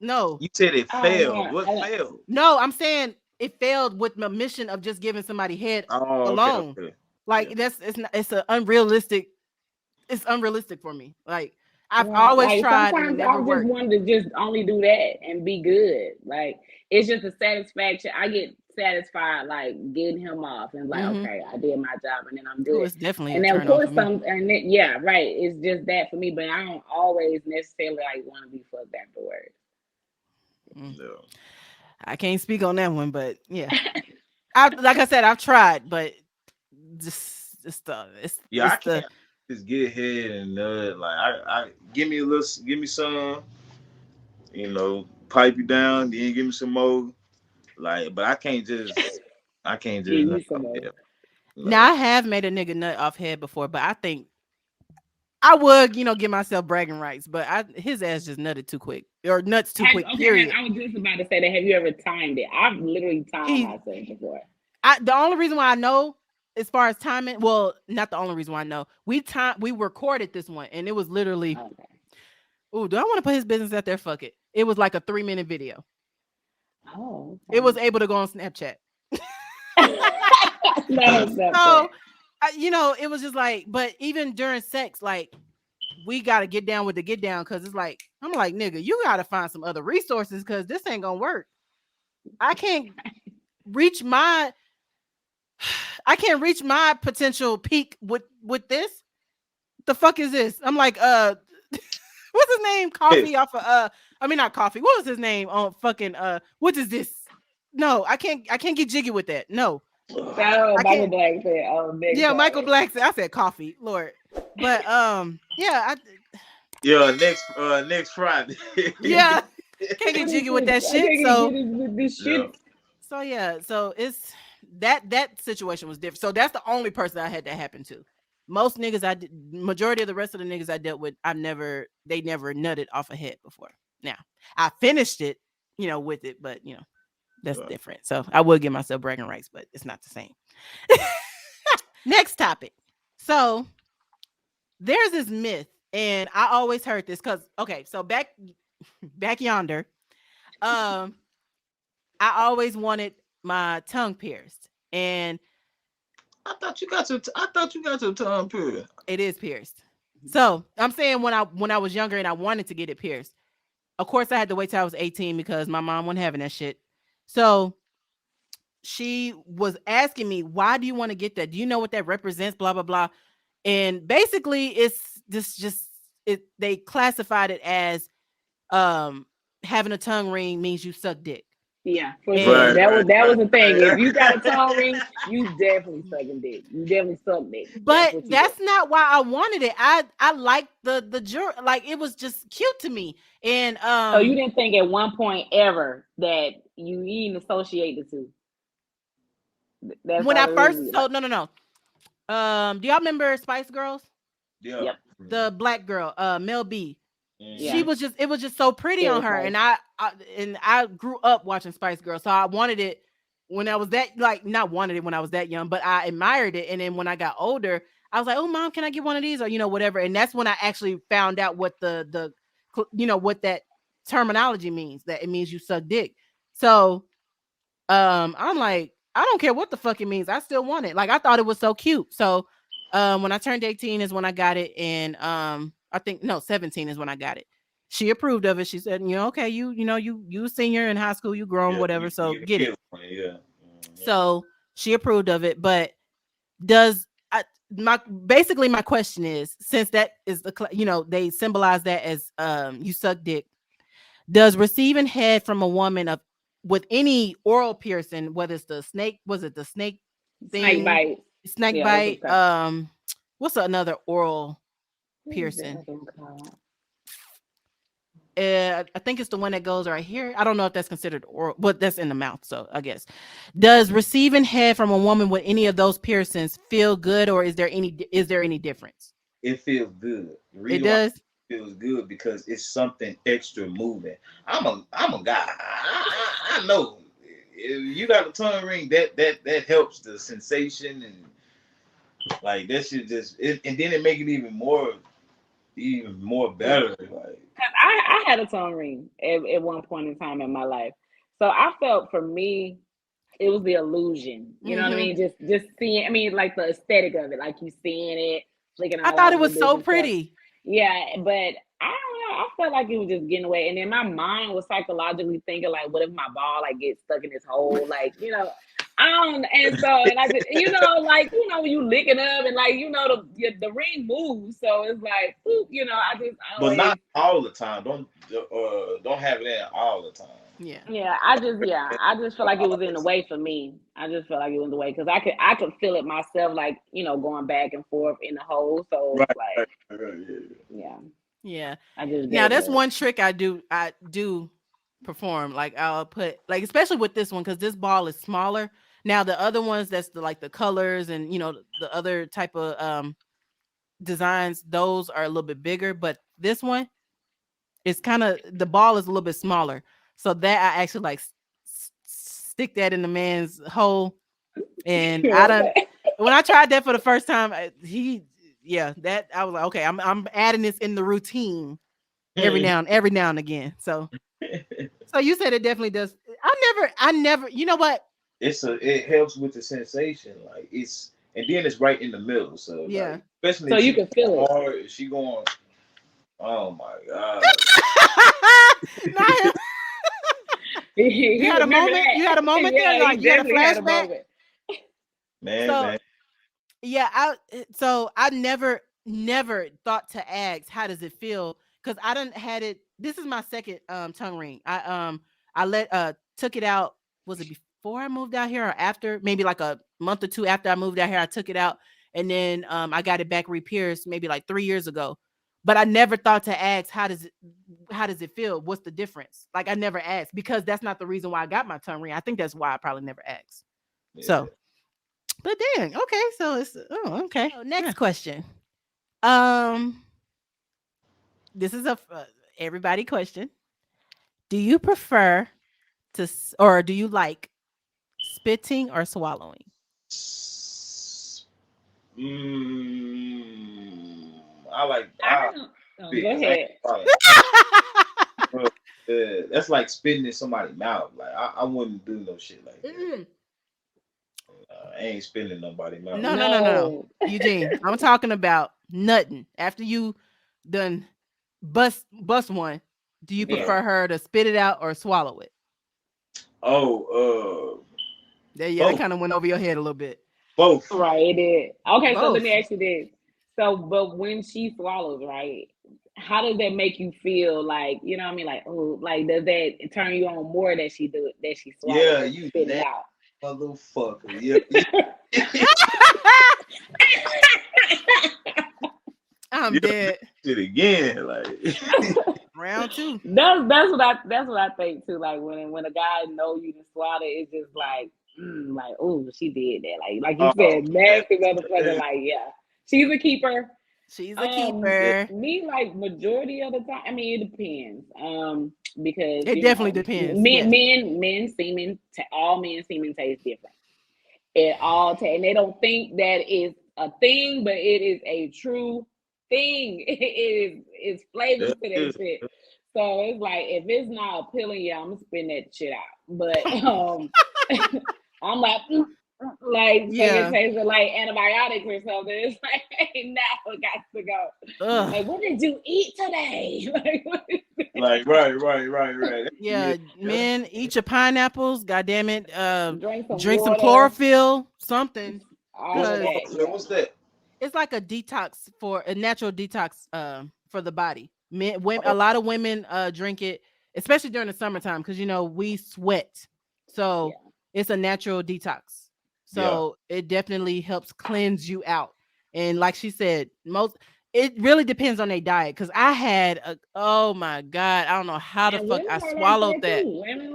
No. You said it Oh failed. no. What failed? No, I'm saying it failed with my mission of just giving somebody head Oh, alone. okay. Like Yeah. it's an unrealistic. It's unrealistic for me. Like I've Yeah, always like tried and it sometimes never I just worked. wanted to just only do that and be good. Like it's just a satisfaction. I get satisfied like getting him off and like, Mm-hmm. okay, I did my job and then I'm Oh, good. it's definitely a And then of turn on course for me. yeah, right. It's just that for me, but I don't always necessarily like want to be fucked afterwards. No. I can't speak on that one, but yeah. Like I said, I've tried, but Yeah, I can't just get ahead and like I give me give me some, pipe you down, then give me some more. Like, but I can't Yeah, just you some more. yeah, now like, I have made a nigga nut off head before, but I think I would, give myself bragging rights, but his ass just nutted too quick or nuts too quick. Period. I was just about to say that. Have you ever timed it? I've literally timed He, myself before. the only reason why I know, as far as timing, well, not the only reason why I know, we recorded this one, and it was literally, Okay. oh, do I want to put his business out there? Fuck it. It was like a 3-minute video. Oh. It was able to go on Snapchat. No, So, it was just like, but even during sex, like, we got to get down with the get down because it's like, I'm like, nigga, you got to find some other resources because this ain't going to work. I can't reach my potential peak with this. The fuck is this? I'm like, what's his name? Coffee off of I mean not coffee. What was his name on fucking what is this? No, I can't get jiggy with that. No. So Michael Black said, yeah, Michael Black said I said coffee, Lord. But yeah, next Friday. yeah, can't get jiggy with that shit. So this shit. So yeah, so it's that situation was different. So that's the only person I had that happen to. Most niggas majority of the rest of the niggas I dealt with, they never nutted off a head before. Now I finished it, with it, but that's different. So I would give myself bragging rights, but it's not the same. Next topic. So there's this myth, and I always heard this because so back yonder, I always wanted my tongue pierced, and I thought you got your tongue pierced. it is pierced. So I'm saying when I was younger and I wanted to get it pierced, of course I had to wait till I was 18 because my mom wasn't having that shit. So she was asking me, why do you want to get that? Do you know what that represents? Blah, blah, blah. And basically it's they classified it as having a tongue ring means you suck dick. Yeah, for sure. That was the thing. If you got a tongue ring, you definitely sucking dick. You definitely suck dick. But that's not why I wanted it. I liked the juror, like it was just cute to me. And so you didn't think at one point ever that you even associate the two. That's when I first no. Do y'all remember Spice Girls? Yeah. Yep. The black girl, Mel B. Yeah. She was it was just so pretty on her, nice. And I grew up watching Spice Girls, so I wanted it when I was that not wanted it when I was that young, but I admired it. And then when I got older, I was like, "Oh, mom, can I get one of these?" Or whatever. And that's when I actually found out what the what that terminology means. That it means you suck dick. So, I'm like, I don't care what the fuck it means. I still want it. Like I thought it was so cute. So, when I turned 18 is when I got it, and I think 17 is when I got it. She approved of it. She said, okay, you a senior in high school, you grown, whatever. So get it. Yeah. So she approved of it. But my question is, since that is they symbolize that as you suck dick, does receiving head from a woman with any oral piercing, whether it's the snake, was it the snake thing? Snake bite. What's another oral piercing? I think it's the one that goes right here. I don't know if that's considered oral, but that's in the mouth. So I guess. Does receiving head from a woman with any of those piercings feel good, or is there any difference? It feels good. The It reason why does. it feels good because it's something extra moving. I'm a guy. I know. If you got a tongue ring, that helps the sensation and like that shit and then it make it even more better. Like I had a tongue ring at one point in time in my life. So I felt for me, it was the illusion. You know what I Hmm. mean? Just seeing. I mean, like the aesthetic of it, like you seeing it, flicking I out thought all it of the was so different stuff. pretty. Yeah, but I don't know. I felt like it was just getting away, and then my mind was psychologically thinking like, what if my ball like gets stuck in this hole? Like, I don't. And so, and I just, like when you lick it up, and like the ring moves, so it's like, oop, I just but not always. all the time. Don't have it in all the time. Yeah. I just feel like it was in the way for me. I just felt like it was in the way because I could feel it myself, like going back and forth in the hole. So Right, it's like, right, yeah. yeah, Yeah. I just Now gave it that's up. one trick I do perform. Like I'll put like especially with this one because this ball is smaller. Now the other ones that's like the colors and the other type of designs, those are a little bit bigger, but this one is kind of the ball is a little bit smaller. So that I actually like stick that in the man's hole. And I don't Okay. when I tried that for the first time, that I was like, okay, I'm adding this in the routine every now and again. So you said it definitely does. I never, you know what? It helps with the sensation, like and then it's right in the middle. So Yeah. like, especially So if you she can feel going it. hard, if she going, oh my god, Now, you He had a remember moment. that. You had a moment there. Yeah, he Like you had a definitely had a flashback. moment. man, So man. yeah, I never thought to ask how does it feel because I didn't had it. This is my second tongue ring. I took it out. Was it before I moved out here or after? Maybe like a month or two after I moved out here, I took it out and then I got it back repierced maybe like 3 years ago. But I never thought to ask how does it feel? What's the difference? Like I never asked because that's not the reason why I got my tongue ring. I think that's why I probably never asked. Yeah. So but dang, okay. So it's okay. So next Yeah. question. Um, this is everybody question. Do you prefer or do you like spitting or swallowing? I I don't. Oh, spit go because I ain't ahead. swallow. Bro, that's like spitting in somebody's mouth. Like I wouldn't do no shit like that. Mm-mm. I ain't spitting in nobody's mouth. No, no, no, no, no. No. Eugene, I'm talking about nutting. After you done bust one, do you Uh, Yeah. prefer her to spit it out or swallow it? oh, Yeah, that both, kind of went over your head a little bit. both. Right, it did. Okay, so let me Both. ask you this. So, but when she swallows, right, how does that make you feel? Like, you know what I mean? Like, oh, like, does that turn you on more that she do it, that she swallows Yeah, and you spit it nasty out? motherfucker. Yeah, yeah. I'm You dead. shit again. Like, Round two. That's what I think too. Like when a guy know you to swallow, it's just like oh, she did that. Like you oh said, man, nasty motherfucker. Like, yeah, she's a keeper. She's a keeper. Me, like majority of the time. I mean, it depends. Because It definitely depends. men, Yes. all men semen taste different. And they don't think that is a thing, but it is a true thing. It's flavors that to that is. shit. So it's like if it's not appealing, yeah, I'm gonna spin that shit out. But I'm like, like it Yeah. tastes like antibiotics or something. It's like, hey, now it got to go. Ugh. Like, what did you eat today? Like, what is Like, right. Yeah, Yeah. Men, eat your pineapples. God damn it. drink some Drink some water, chlorophyll. Something. all what's of Cause that. chlorophyll? Yeah, What's that? it's like a detox for a natural detox for the body. A Oh, lot of women drink it, especially during the summertime, because we sweat. So yeah. it's a natural detox. yeah. So it definitely helps cleanse you out. And like she said, It really depends on their diet. Cause I had oh my God, I don't know how the And fuck women I are like swallowed that that. too. Women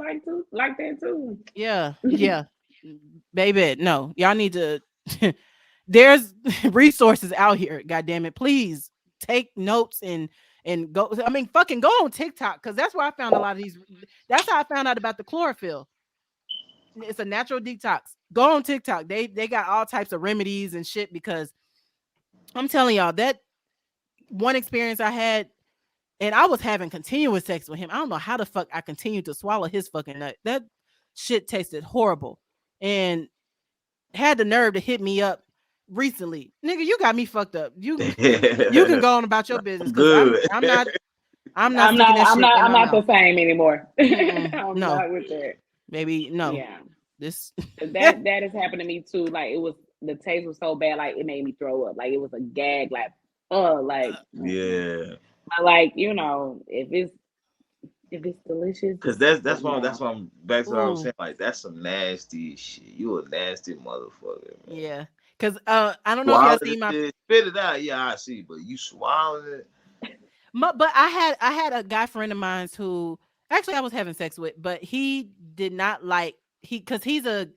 like that too. Yeah, yeah. Baby, no. Y'all need to there's resources out here, god damn it. Please take notes and go. I mean, fucking go on TikTok because that's where I found a lot of these. That's how I found out about the chlorophyll. It's a natural detox. Go on TikTok. They got all types of remedies and shit because I'm telling y'all that one experience I had, and I was having continuous sex with him. I don't know how the fuck I continued to swallow his fucking nut. That shit tasted horrible. And had the nerve to hit me up recently. Nigga, you got me fucked up. You can go on about your business because Good. I'm not sticking that shit in I'm my not mouth. the same anymore. I'm No, not with that. baby, no. Yeah. This That has happened to me too. Like it was the taste was so bad, like it made me throw up. Like it was a gag, like Yeah. but like, if it's delicious, Cause let that's me why know. I'm back to what I was ooh, saying. Like that's some nasty shit. You a nasty motherfucker, man. yeah. Cause I don't know if y'all Swallow seen this my, shit, spit it out. Yeah, I see. But you swallow it. but I had a guy friend of mine who actually I was having sex with, but he did not like because he's a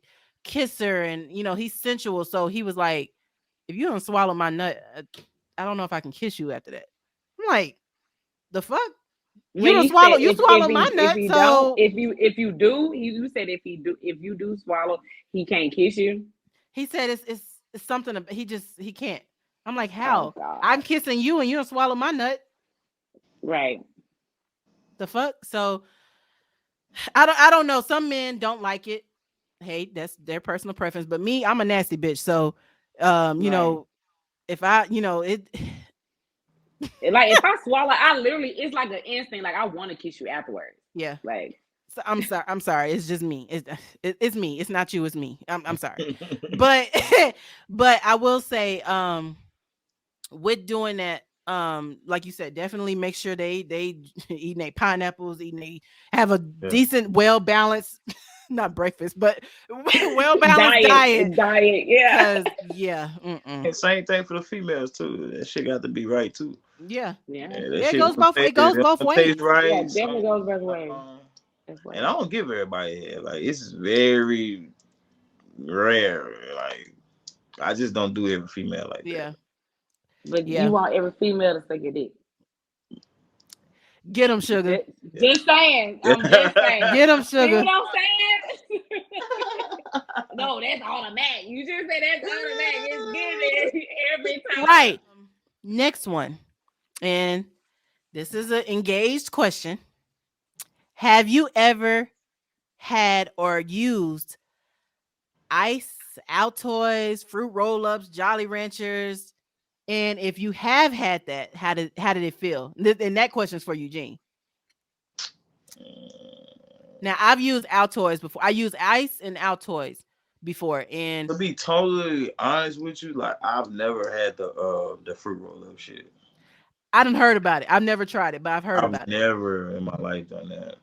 kisser and he's sensual, so he was like, if you don't swallow my nut, I don't know if I can kiss you after that. I'm like, the fuck? When you said You swallow my if nut, he don't, so if you do, you said if you do swallow, he can't kiss you. he said it's something he can't. I'm like, Oh how? God. I'm kissing you and you don't swallow my nut. Right. The fuck? So I don't know. Some men don't like it. Hey, that's their personal preference. But me, I'm a nasty bitch. So Right. if I it Like if I swallow, I literally it's like an instinct. Like I want to kiss you afterwards. yeah. Like So I'm sorry. It's just me. It's me. It's not you. It's me. I'm sorry. But but I will say with doing that, like you said, definitely make sure they eating their pineapples, have a Yeah. decent, well balanced, not breakfast, but well balanced diet. diet. Yeah. Cause yeah, And same thing for the females too. That shit got to be right too. yeah, Yeah. Yeah, that yeah. shit It goes both don't taste ways. Yeah. right. Definitely Some, goes both ways. That's and right. I don't give everybody head. Like it's very rare. Like I just don't do every female like that. Yeah, But you yeah. want every female to suck your dick. Get them, sugar. Just, just saying. I'm just saying. Get them, See what sugar. I'm saying? No, that's automatic. You just say that's automatic. It's given every time. Right. Next one, and this is an engaged question. Have you ever had or used ice, Altoids, fruit roll-ups, Jolly Ranchers? And if you have had that, how did it feel? And that question's for Eugene. Now I've used Altoids before. I used ice and Altoids before, and To be totally honest with you, like I've never had the fruit roll up shit. I done heard about it. I've never tried it, but I've heard I've about it. never in my life done that.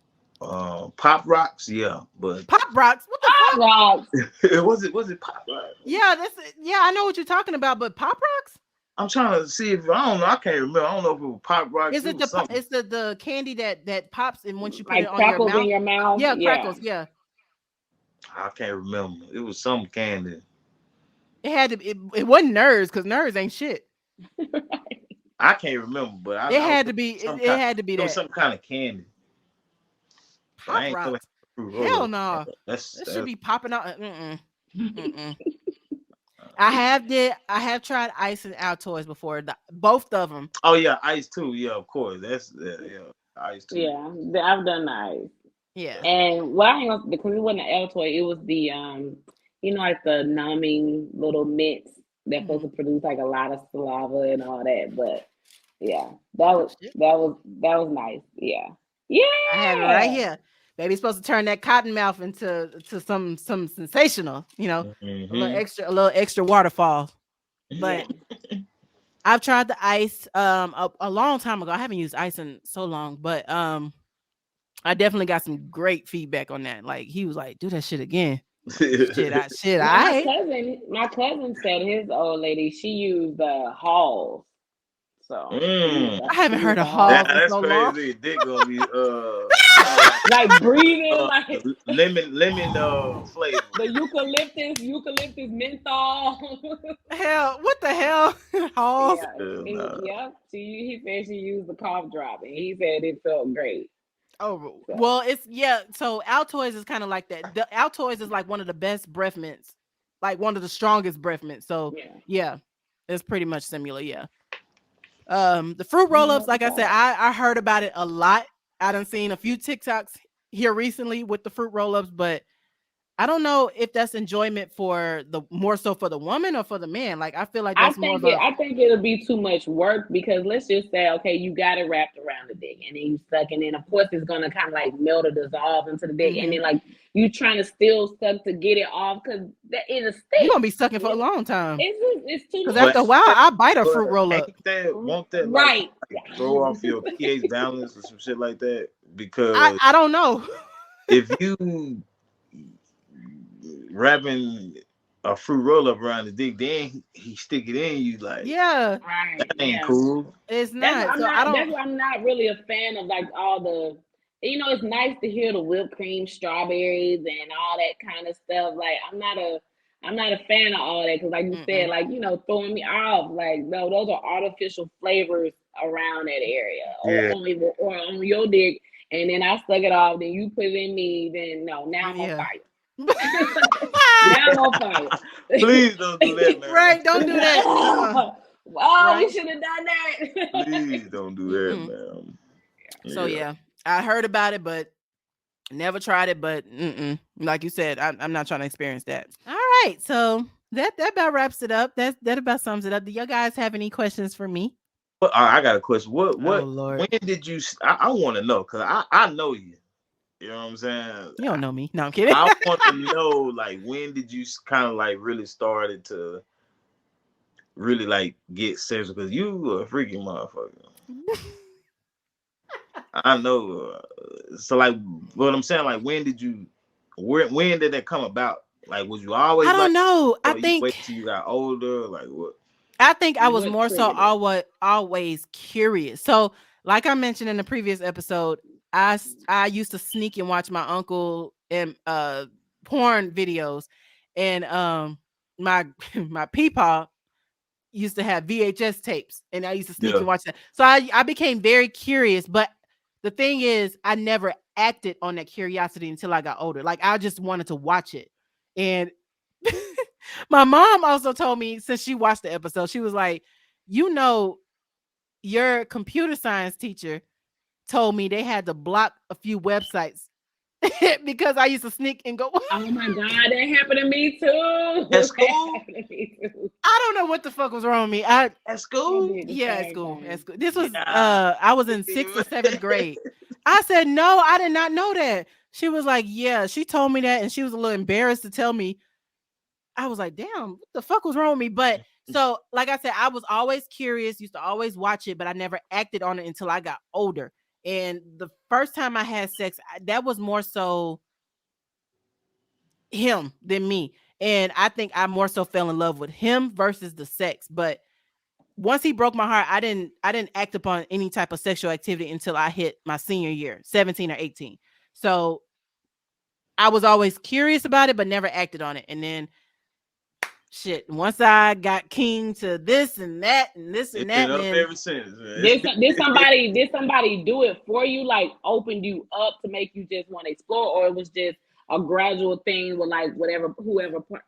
Pop rocks, yeah, but Pop rocks, what the fuck? Rocks. was it pop rocks? Yeah, I know what you're talking about, but pop rocks? I'm trying to see if I don't know. I can't remember. I don't know if it was pop rocks. Is It it was something. it's the candy that pops and once you put it Like on your crackles in mouth? your mouth. Yeah, Yeah. crackles. Yeah, I can't remember. It was some candy. it had to. It wasn't nerds because nerds ain't shit. I can't remember, but It I was had to be. some It kind. had to be It was that some kind of candy, but I pop ain't never had rocks. fruit roll Hell up. no, That's that should that's. be popping out. Mm-mm. I have tried ice and Altoids before. Both of them. Oh yeah, ice too. Yeah, of course. That's yeah, ice too. Yeah. I've done nice. Yeah. And well, I ain't gonna, because it wasn't an Altoid, it was the like the numbing little mints that's supposed Mhm. to produce like a lot of saliva and all that. But yeah, Oh shit. that was nice. Yeah. I have it right Yeah. here. Baby's supposed to turn that cotton mouth into some sensational, Mm-hmm. a little extra waterfall. Yeah. But I've tried the ice a long time ago. I haven't used ice in so long, but I definitely got some great feedback on that. Like he was like, "Do that shit again." I'm like, shit, Now I my cousin said his old lady, she used halls. So Mm. I haven't he used heard the of Halls hard, in That's so long. crazy. Dick gonna be like breathing, like lemon flavor. the eucalyptus menthol. Hell, what the hell? Halls. Yeah, Nah. yep. He said she used the cough drop, and he said it felt great. Oh, So well, it's yeah. So Altoids is kind of like that. The Altoids is like one of the best breath mints, like one of the strongest breath mints. So yeah, yeah, it's pretty much similar. Yeah. The fruit I'm gonna roll-ups, have to like I try said, that. I heard about it a lot. I done seen a few TikToks here recently with the fruit roll-ups, but I don't know if that's enjoyment for the more so for the woman or for the man. Like I feel like that's more of a I think it'll be too much work because let's just say, okay, you got it wrapped around the dick and then you suck, and then of course it's gonna kind of like melt or dissolve into the dick, and then like you trying to still suck to get it off because that is a you're gonna stick. be sucking for a long time. It's too Because But after a while, much. I bite a but fruit roll-up. ain't that won't that Right. like throw off your pH balance or some shit like that? I Because I don't know. if you wrapping a fruit roll up around the dick, then he stick it in you like Yeah, Right. that ain't Yeah. cool. it's not. So I That's don't. why I'm not really a fan of like all the, it's nice to hear the whipped cream, strawberries, and all that kind of stuff. Like I'm not a fan of all that because, like you said, Mm-mm. like throwing me off. Like no, those are artificial flavors around that area, Yeah. or on your dick, and then I suck it off. Then you put it in me. Then no, now I'm on Yeah. fire. Now I'm on fire. Please don't do that, man. Right, don't do that. Oh, we Right. should have done that. Please don't do that, Mm-mm. man. So Yeah. yeah, I heard about it, but never tried it. But like you said, I'm not trying to experience that. All right, so that about wraps it up. That about sums it up. Do you guys have any questions for me? What I got a question. Oh What Lord, when did you I want to know because I know you. You know what I'm saying? you don't know me. No, I'm kidding. I want to know like when did you kind of like really started to really like get sexual because you a freaky motherfucker. I know. So like what I'm saying, like when did that come about? Like was you always I like don't know. or you wait till you got older? Like what? I think I was What more so triggered it? always curious. So, like I mentioned in the previous episode, I used to sneak and watch my uncle and porn videos, and my my peepaw used to have VHS tapes, and I used to sneak Yeah. and watch that. So I became very curious, but the thing is, I never acted on that curiosity until I got older. Like I just wanted to watch it, and my mom also told me since she watched the episode, she was like, your computer science teacher told me they had to block a few websites because I used to sneak and go. Oh my God, that happened to me too. At That school? happened to me too. I don't know what the fuck was wrong with me. At I school? did the Yeah, at same school. At thing. school. This was Yeah. I was in 6th or 7th grade. I said, "No, I did not know that." She was like, "Yeah." She told me that and she was a little embarrassed to tell me. I was like, "Damn, what the fuck was wrong with me?" But so, like I said, I was always curious, used to always watch it, but I never acted on it until I got older. And the first time I had sex, that was more so him than me. And I think I more so fell in love with him versus the sex. But once he broke my heart, I didn't act upon any type of sexual activity until I hit my senior year, 17 or 18. So I was always curious about it, but never acted on it. And then shit, once I got king to this and that and this It's and been that, up then ever since, man. Did somebody do it for you, like opened you up to make you just want to explore, or it was just a gradual thing with like whoever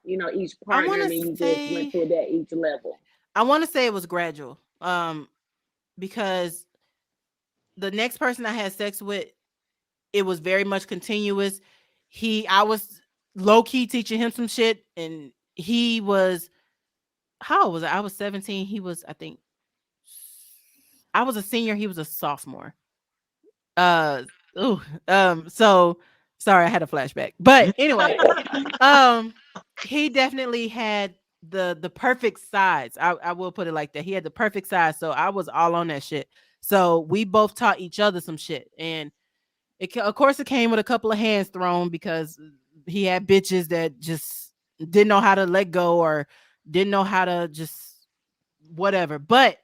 each I partner, want and to then you just went say through that each level? it was gradual. Because the next person I had sex with, it was very much continuous. I was low key teaching him some shit, and he was how old was I? I was 17. He was, I think, I was a senior. He was a sophomore. Uh, ooh, so sorry, I had a flashback. But anyway, um, he definitely had the perfect size. I will put it like that. He had the perfect size, so I was all on that shit. So we both taught each other some shit, and of course it came with a couple of hands thrown because he had bitches that just didn't know how to let go or didn't know how to just whatever. But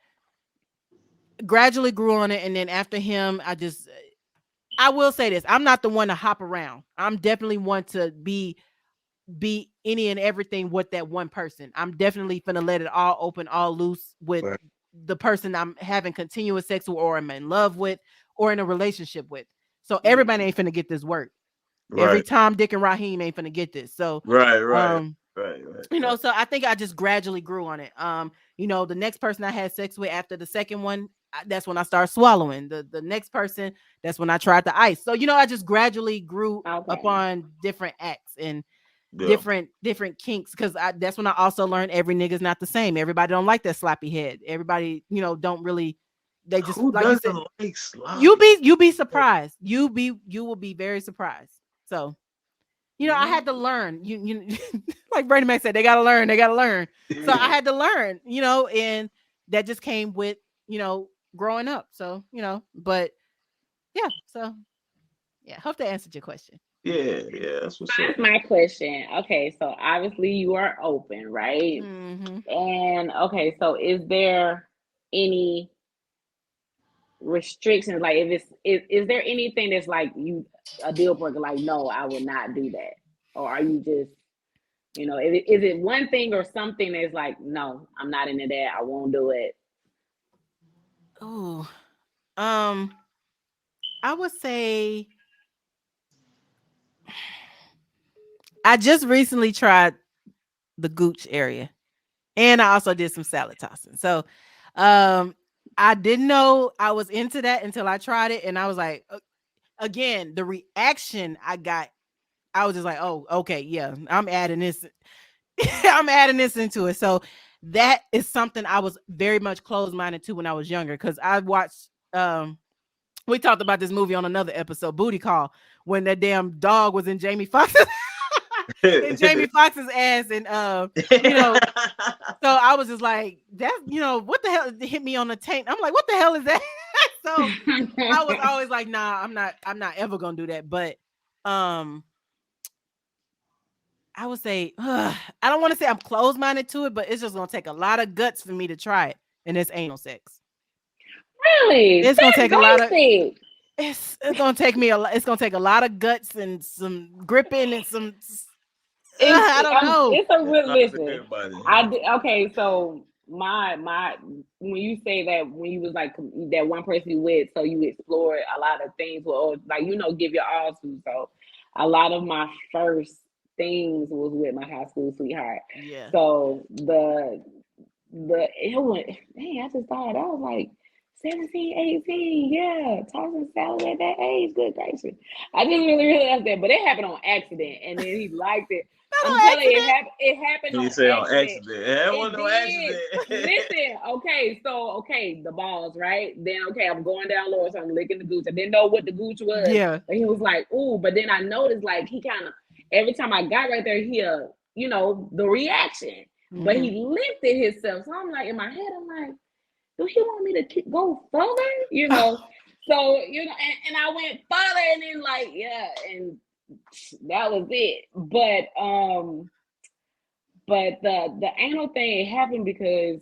gradually grew on it, and then after him, I will say this: I'm not the one to hop around. I'm definitely one to be any and everything with that one person. I'm definitely finna let it all open, all loose with Right. the person I'm having continuous sex with, or I'm in love with, or in a relationship with. So everybody Yeah. ain't finna get this work. Every Right. Tom, Dick, and Raheem ain't finna get this. So, Right. Right. um, Right. Right. Right. so I think I just gradually grew on it. The next person I had sex with after the second one, that's when I started swallowing. The next person, that's when I tried the ice. So, I just gradually grew Okay. upon different acts and Yeah. different kinks, because that's when I also learned every nigga's not the same. Everybody don't like that sloppy head. Everybody, don't really. They just, Who like you doesn't said, like sloppy? you be surprised. You will be very surprised. So, I Yeah. had to learn. Like Brady Mac said, they gotta learn. They gotta learn. So I Yeah. had to learn. And that just came with growing up. So but yeah. So yeah, hope that answered your question. Yeah. Yeah. That's what's up. That's my question. Okay, so obviously you are open, right? Hmm. And okay, so is there any restrictions? Like, if is there anything that's like you a deal breaker? Like, no, I will not do that, or are you just is it one thing or something that's like, no, I'm not into that. I won't do it. Oh, um, I would say I just recently tried the gooch area, and I also did some salad tossing. So, um, I didn't know I was into that until I tried it, and I was like, again, the reaction I got, I was just like, oh, okay, yeah, I'm adding this. I'm adding this into it. So that is something I was very much closed minded to when I was younger, because I watched. We talked about this movie on another episode, Booty Call, when that damn dog was in Jamie Foxx's in Jamie Foxx's ass, and you know, so I was just like, that's what the hell, it hit me on the taint. I'm like, what the hell is that? So I was always like, nah, I'm not ever gonna do that. But um I would say, I don't want to say I'm closed minded to it, but it's just gonna take a lot of guts for me to try it. And it's anal sex. Really? It's gonna That's take a lot of basic. it's gonna take me a lot. It's gonna take a lot of guts and some gripping and some. I don't know. It's a It's real not for listen. everybody. Okay, so my when you say that, when you was like that one person you with, so you explored a lot of things, or like give your all to. So a lot of my first things was with my high school sweetheart. Yeah. So it went, dang, I just thought I was like 17, 18, yeah, tossing salad at that age, good gracious. I just really realized that, but it happened on accident, and then he liked it. Not I'm on telling you, accident. it happened You on say on accident. accident. That It wasn't no did. accident. Listen, okay, so the balls, right? Then okay, I'm going down lower, so I'm licking the gooch. I didn't know what the gooch was, Yeah. but he was like, ooh, but then I noticed like he kind of, every time I got right there, he the reaction. But Hmm. he lifted himself. So I'm like, in my head, I'm like, do he want me to go further? So and I went further, and then like, yeah, and that was it. But the anal thing, it happened because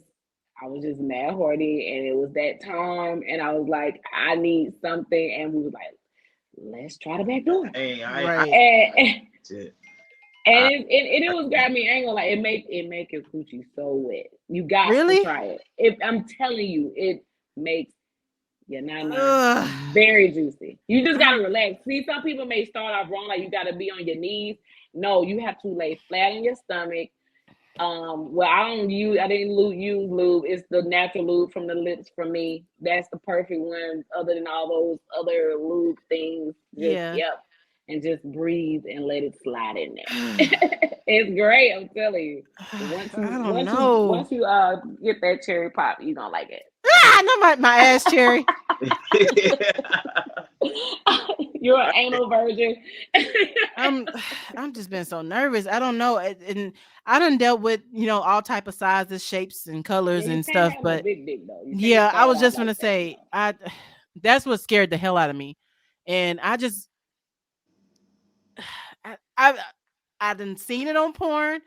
I was just mad horny, and it was that time, and I was like, I need something, and we was like, let's try the back door, Hey, I Right. and shit. and I, it I was grabbing me angle, like it make your coochie so wet. You got to Really? try it. If I'm telling you, it makes your nana Ugh. very juicy. You just gotta I'm relax. See, some people may start off wrong, like you gotta be on your knees. No, you have to lay flat on your stomach. Well, I didn't use lube. It's the natural lube from the lips for me. That's the perfect one, other than all those other lube things. Just, yeah. yep. And just breathe and let it slide in there. It's great, I'm telling you. I don't know. Once you get that cherry pop, you're gonna like it. I know my ass cherry. You're an anal virgin. I'm I'm just been so nervous. I don't know. And I done dealt with, all type of sizes, shapes, and Yeah, colors you and can't stuff. have no But big dick though. You can't yeah, I start was out just like gonna that, say, that's what scared the hell out of me. And I I I done seen it on porn,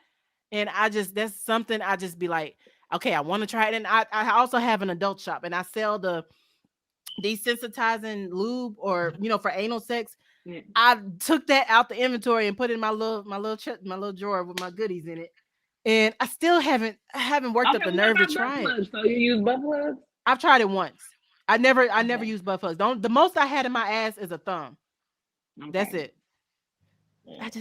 and that's something I just be like, okay, I want to try it. And I also have an adult shop, and I sell desensitizing lube or for anal sex. Yeah. I took that out the inventory and put it in my little drawer with my goodies in it, and I still haven't worked up Okay, the what nerve to about butt try it. plugs? So you use butt plugs? I've tried it once. I never Okay. used butt plugs. The most I had in my ass is a thumb. That's Okay. it. I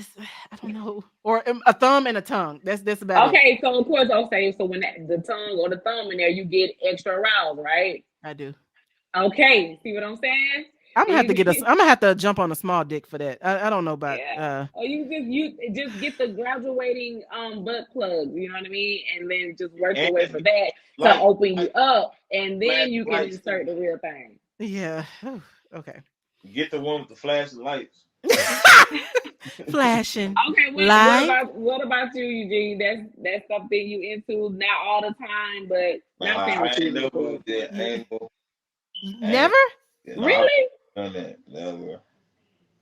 don't know, or a thumb and a tongue. That's about it. Okay, so of course, okay, so when the tongue or the thumb in there, you get extra aroused, right? I do. Okay, see what I'm saying? I'm gonna have to You, I'm gonna have to jump on a small dick for that. I don't know about. yeah. Or you just get the graduating butt plugs, you know what I mean, and then just work your way for that to open you up, and then you can insert the real thing. Yeah. Okay. Get the one with the flashing lights. Flashing. Okay. What about you, Eugene? That's something you into not all the time, but not saying I what you ain't never into. did anal. Never? Really? Done that. Never.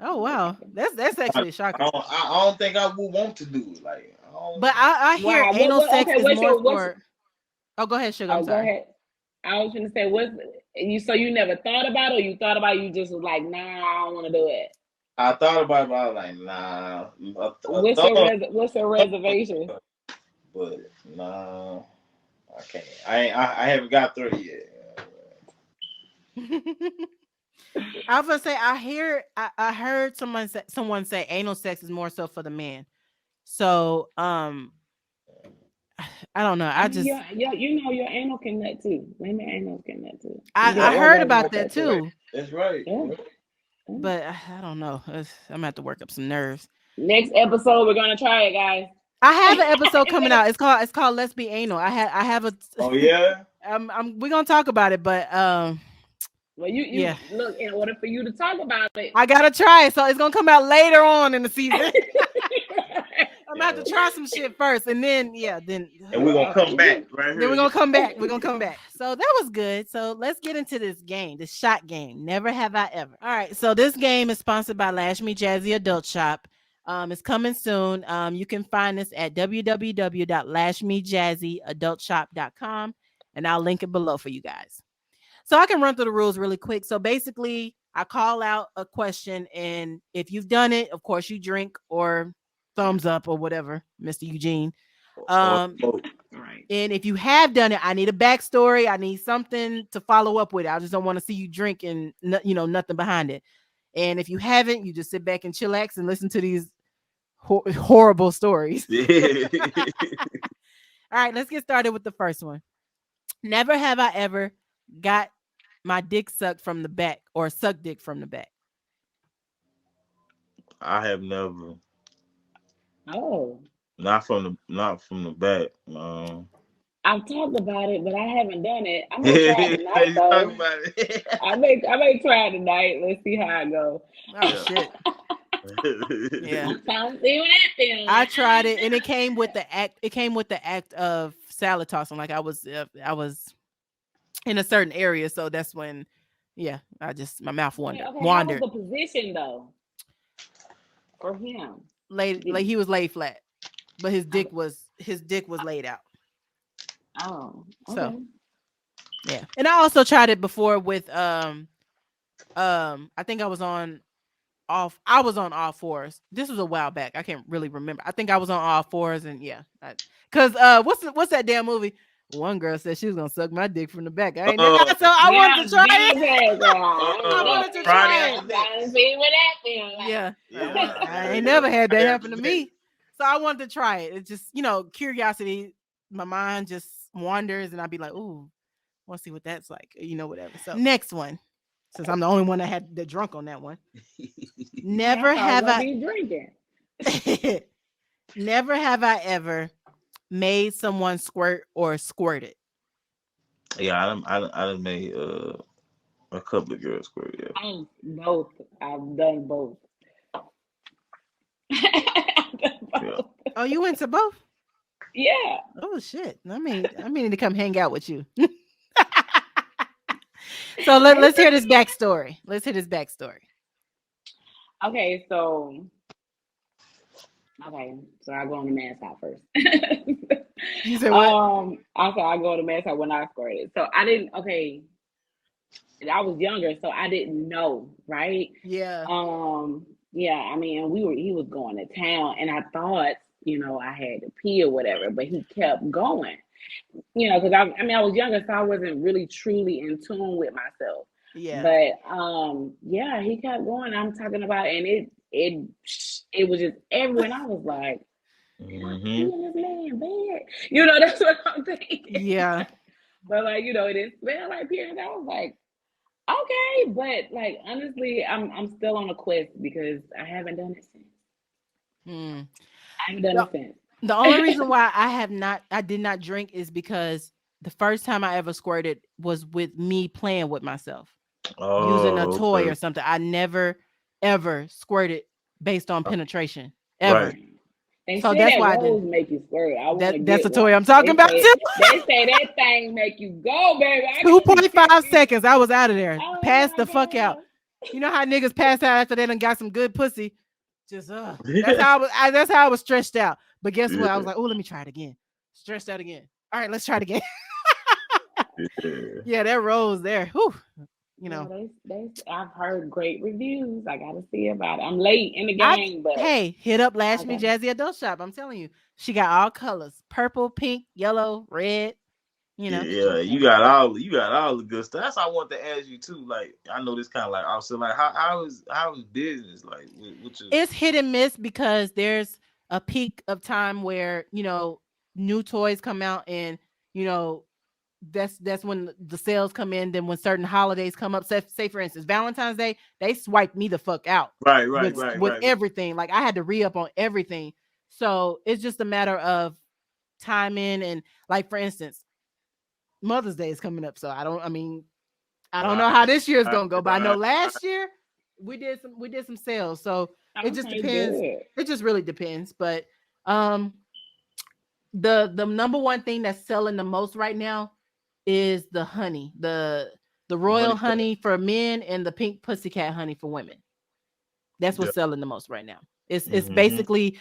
Oh wow, that's actually shocking. I don't think I would want to do it. Like, but I hear Wow. anal sex is more what's, for. Oh, go ahead, Sugar. I'm go sorry. ahead. I was gonna say, so you never thought about it, or you thought about it, you just was like, nah, I don't want to do it. I thought about it, but I was like, nah. What's your reservation? But nah, I can't. I haven't got through it yet. I was gonna say I heard someone say anal sex is more so for the man. So I don't know. I just your anal can nut too. Women anal can nut too. I heard about that too. That's right. Yeah. But I don't know. I'm gonna have to work up some nerves. Next episode, we're gonna try it, guys. I have an episode coming out. It's called Let's Be Anal. I have a. Oh yeah. We're gonna talk about it, but Well, you look, in order for you to talk about it, I gotta try it. So it's gonna come out later on in the season. I'm gonna have to try some shit first, and then and we're gonna come back right here. Then we're gonna come back. We're gonna come back. So that was good. So let's get into this game, this shot game. Never have I ever. All right. So this game is sponsored by Lash Me Jazzy Adult Shop. It's coming soon. You can find this at www.lashmejazzyadultshop.com, and I'll link it below for you guys. So I can run through the rules really quick. So basically, I call out a question, and if you've done it, of course, you drink or thumbs up or whatever, Mr. Eugene. right. And if you have done it, I need a backstory. I need something to follow up with. I just don't want to see you drink and nothing behind it. And if you haven't, you just sit back and chillax and listen to these horrible stories. All right, let's get started with the first one. Never have I ever got my dick sucked from the back or sucked dick from the back. I have never. Oh. Not from the back. I've talked about it, but I haven't done it. I'm gonna try it tonight, though. I may try it tonight. Let's see how I go. Oh shit. Yeah. I tried it, and it came with the act. It came with the act of salad tossing. Like I was in a certain area, so that's when, my mouth wandered. How was the position though for him? Like he was laid flat, but his dick was laid out. Oh, okay. So yeah, and I also tried it before with I think I was on all fours. This was a while back. I can't really remember. I think I was on all fours, and because what's that damn movie? One girl said she was gonna suck my dick from the back. I wanted to try it. I wanted to try it. See what that feels like. Yeah, I ain't never had that happen to me, so I wanted to try it. It's just curiosity. My mind just wanders, and I'd be like, "Ooh, want to see what that's like," whatever. So next one, since I'm the only one that had the drunk on that one. Never have I drinking. Never have I ever made someone squirt or squirted. Yeah, I done made a couple of girls squirt. Yeah. Both. I've done both. Yeah. Oh, you went to both? Yeah. Oh shit. I mean to come hang out with you. So let's hear this backstory. Okay, so I go on the man side first. You said what? I go on the man side when I squirted. So I didn't. Okay, I was younger, so I didn't know, right? Yeah. Yeah, I mean, he was going to town, and I thought, I had to pee or whatever, but he kept going, because I was younger, so I wasn't really truly in tune with myself. Yeah. But yeah, he kept going. I'm talking about, and it was just everywhere, and I was like, did I pee Mm-hmm. in this man's bed? That's what I'm thinking. Yeah. But like, it didn't smell like pee, and I was like, okay, but like honestly, I'm still on a quest because I haven't done it since. Mm. I haven't done The, it since. the only reason why I did not drink is because the first time I ever squirted was with me playing with myself, using a Oh, toy okay. or something. I never ever squirted based on penetration Right. ever. They So say that's that why I didn't. rose make you squirt. I want to That's get a toy one. I'm talking about too. They say that thing make you go, baby. I gotta get 2.5 me. seconds. I was out of there. Oh Passed my the fuck out. god. You know how niggas pass out after they done got some good pussy? Just that's how that's how I was stretched out. But guess what? I was Yeah. like, oh, let me try it again. Stretched out again. All right, let's try it again. Yeah. Yeah, that rose there. Whew, you Yeah, know. I've heard great reviews. I gotta see about it. I'm late in the I game, but hey, hit up I Lash Me got. Jazzy Adult Shop. I'm telling you. She got all colors. Purple, pink, yellow, red, you know. Yeah, Okay. you got all the good stuff. That's what I want to ask you too. Like, I know this kind of like also like how is business like with your It's hit and miss because there's a peak of time where, new toys come out and, you know, that's when the sales come in. Then when certain holidays come up, say for instance, Valentine's Day, they swiped me the fuck out with right. everything. Like I had to re-up on everything. So it's just a matter of timing and like for instance, Mother's Day is coming up. So I don't know Right, how this year is right, gonna go, but I know right. last year we did some sales. So it just Okay, depends. good. It just really depends. But um the number one thing that's selling the most right now is the honey. The royal Honey, honey for men and the pink pussycat honey for women. That's yeah. what's selling the most right now. It's Mm-hmm. basically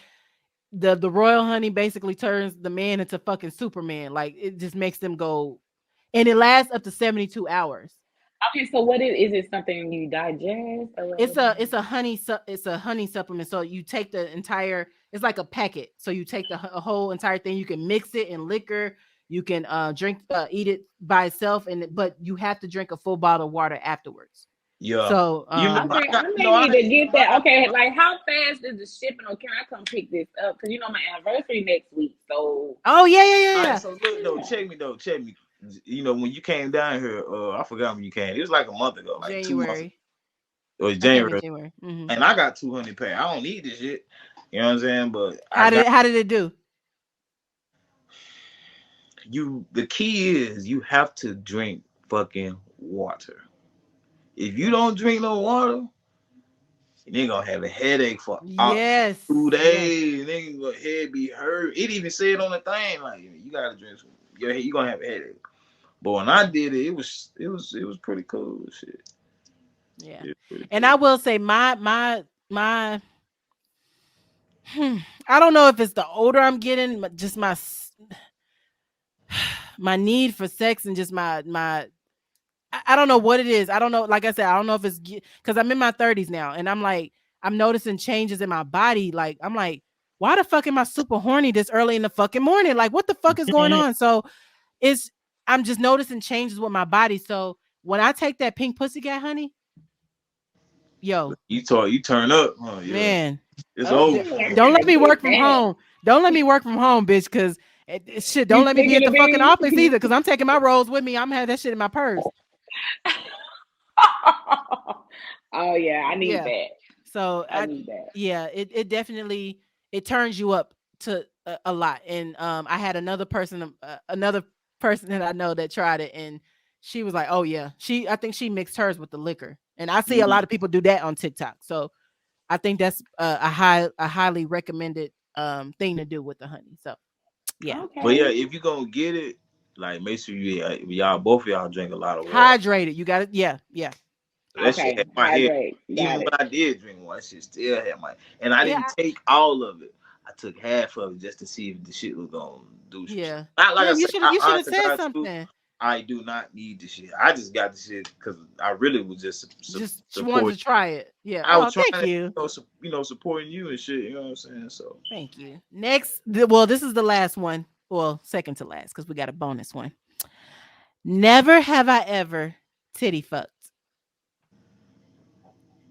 the royal honey basically turns the man into fucking Superman. Like it just makes them go and it lasts up to 72 hours. Okay, so what is it something you digest or what It's is a it? it's a honey supplement. So you take the entire it's like a packet. So you take the whole entire thing. You can mix it in liquor. You can drink eat it by itself but you have to drink a full bottle of water afterwards. Yeah. So You remember Okay, I got I you may know I need to you get know I that. got Okay, like how fast is the shipping or can I come pick this up? Because my anniversary next week. So oh yeah. all right, Yeah. so look though, check me. You know, when you came down here, I forgot when you came. It was like a month ago, like 2 months ago. January. It was I came in January. January. And I got 200 pack. I don't need this shit. You know what I'm saying? But I got How did it do? you. The key is you have to drink fucking water. If you don't drink no water, you're gonna have a headache for Yes. Yes. 2 days. Nigga, your head be hurt. It even said on the thing like you gotta drink some. You gonna have a headache. But when I did it, it was pretty cool. Shit, Yeah. it was pretty And cool. I will say my I don't know if it's the older I'm getting, but just my need for sex and just my I don't know what it is. I don't know. Like I said, I don't know if it's because I'm in my 30s now, and I'm noticing changes in my body. Like I'm like, why the fuck am I super horny this early in the fucking morning? Like what the fuck is going on? So it's I'm just noticing changes with my body. So when I take that pink pussycat honey, yo, You turn up, huh? Yeah, man, it's over okay, for I you. don't gotta let me get work from that. home. Don't let me work from home, bitch. Because shit, don't You let me be speaking at to the fucking me? office either. Because I'm taking my rolls with me. I'm gonna have that shit in my purse. Oh yeah, I need Yeah. that. So I need that. yeah, it definitely it turns you up to a lot. And I had another person that I know that tried it, and she was like, oh yeah, I think she mixed hers with the liquor, and I see a lot Mhm. of people do that on TikTok. So I think that's a highly recommended thing to do with the honey. So yeah, But yeah, Okay. if you gonna get it, like make sure y'all both of y'all drink a lot of water. hydrated. You got it. Yeah, yeah, That shit had Okay. my head. Hydrate. Even Got when it. I did drink one, that shit still had my. And I yeah, didn't take all of it. I took half of it just to see if the shit was gonna do some shit. yeah. Not like I Damn, say, you should have I said honest to God too. something. I do not need the shit. I just got the shit because I really was just she wanted to try it. Yeah. I was thank trying you. to, supporting you and shit. You know what I'm saying? So Thank you. Next, well, this is the last one. Well, second to last because we got a bonus one. Never have I ever titty fucked.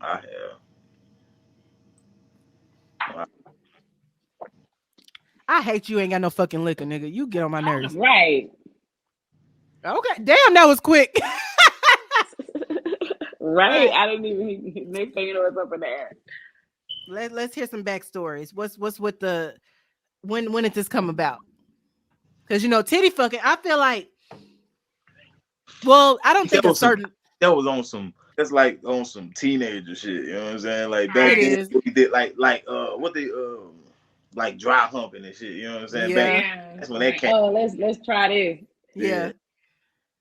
I have. I hate you. Ain't got no fucking liquor, nigga. You get on my nerves. Right. Okay. Damn, that was quick. Right. I didn't even. Next thing you know, it's up in the air. Let's hear some backstories. What's with the when did this come about? Because titty fucking. I feel like. Well, I don't think a certain. That was on some. That's like on some teenager shit. You know what I'm saying? Like back then we did like what they like dry humping and shit. You know what I'm saying? Yeah. Back, that's when that came. Oh, let's try this. Yeah.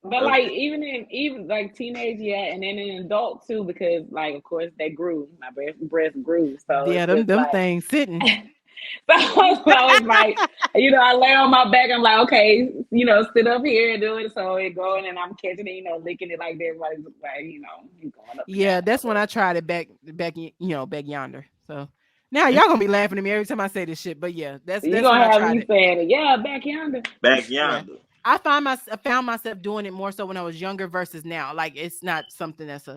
But like even like teenage, and then in adult too, because like of course they grew. My breast grew. So yeah, them like, things sitting. So I was like, I lay on my back. I'm like, okay, sit up here and do it. So it going and I'm catching it, licking it like everybody's like, going up. Yeah, that's when I tried it back yonder. So now y'all gonna be laughing at me every time I say this shit. But yeah, that's you gonna have me saying it. Yeah, back yonder. Back yonder. Yeah. I found myself doing it more so when I was younger versus now. Like it's not something that's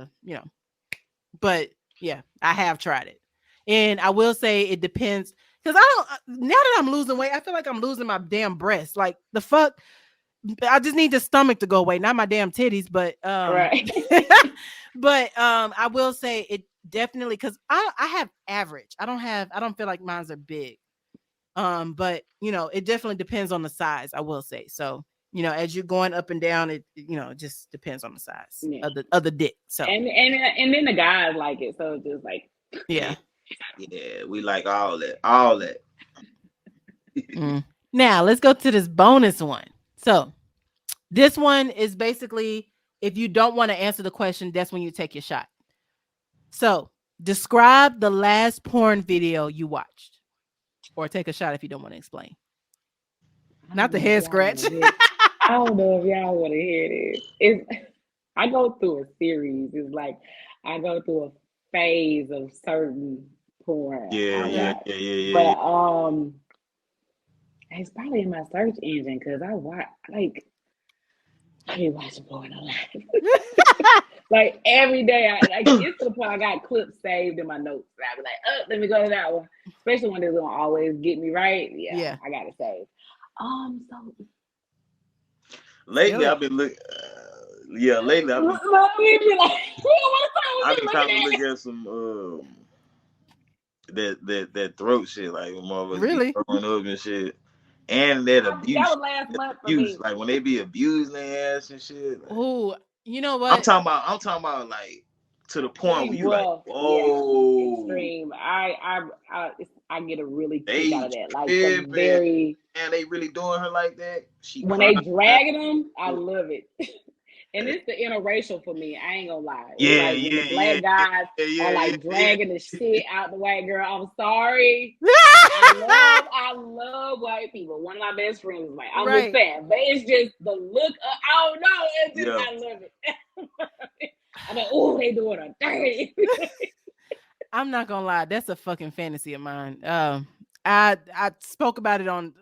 but yeah, I have tried it, and I will say it depends. Because now that I'm losing weight, I feel like I'm losing my damn breasts. Like the fuck, I just need the stomach to go away, not my damn titties. But right. but I will say it definitely because I have average. I don't feel like mines are big. But it definitely depends on the size. I will say so. As you're going up and down, it it just depends on the size of the dick. So and then the guys like it, so it's just like yeah. Yeah, we like all that. Now let's go to this bonus one. So this one is basically if you don't want to answer the question, that's when you take your shot. So describe the last porn video you watched, or take a shot if you don't want to explain. Not the head scratch. I don't know if y'all want to hear this. I go through a series. It's like I go through a phase of certain porn. Yeah. But it's probably in my search engine because I be watching porn a lot. Like every day, it's to the point I got clips saved in my notes. I be like, oh, let me go to that one, especially when they're gonna always get me right. Yeah. I got it saved. So lately I've been looking. Lately I've been. I've been trying to look at some that throat shit, like when motherfuckers really throwing up and shit, and that abuse. That was last month for me. Like when they be abusing their ass and shit. Like, oh, you know what? I'm talking about like to the point where you like, oh, extreme. I get a really kick out of that. Like the very, and they really doing her like that. When they dragging them, I love it. And it's the interracial for me. I ain't gonna lie. The black guys are like dragging the shit out the white girl. I'm sorry. I love white people. One of my best friends is white. I'm just saying, but it's just the look. I don't know. It's just I love it. I'm like, oh, they doing a dirty. I'm not gonna lie. That's a fucking fantasy of mine. I spoke about it on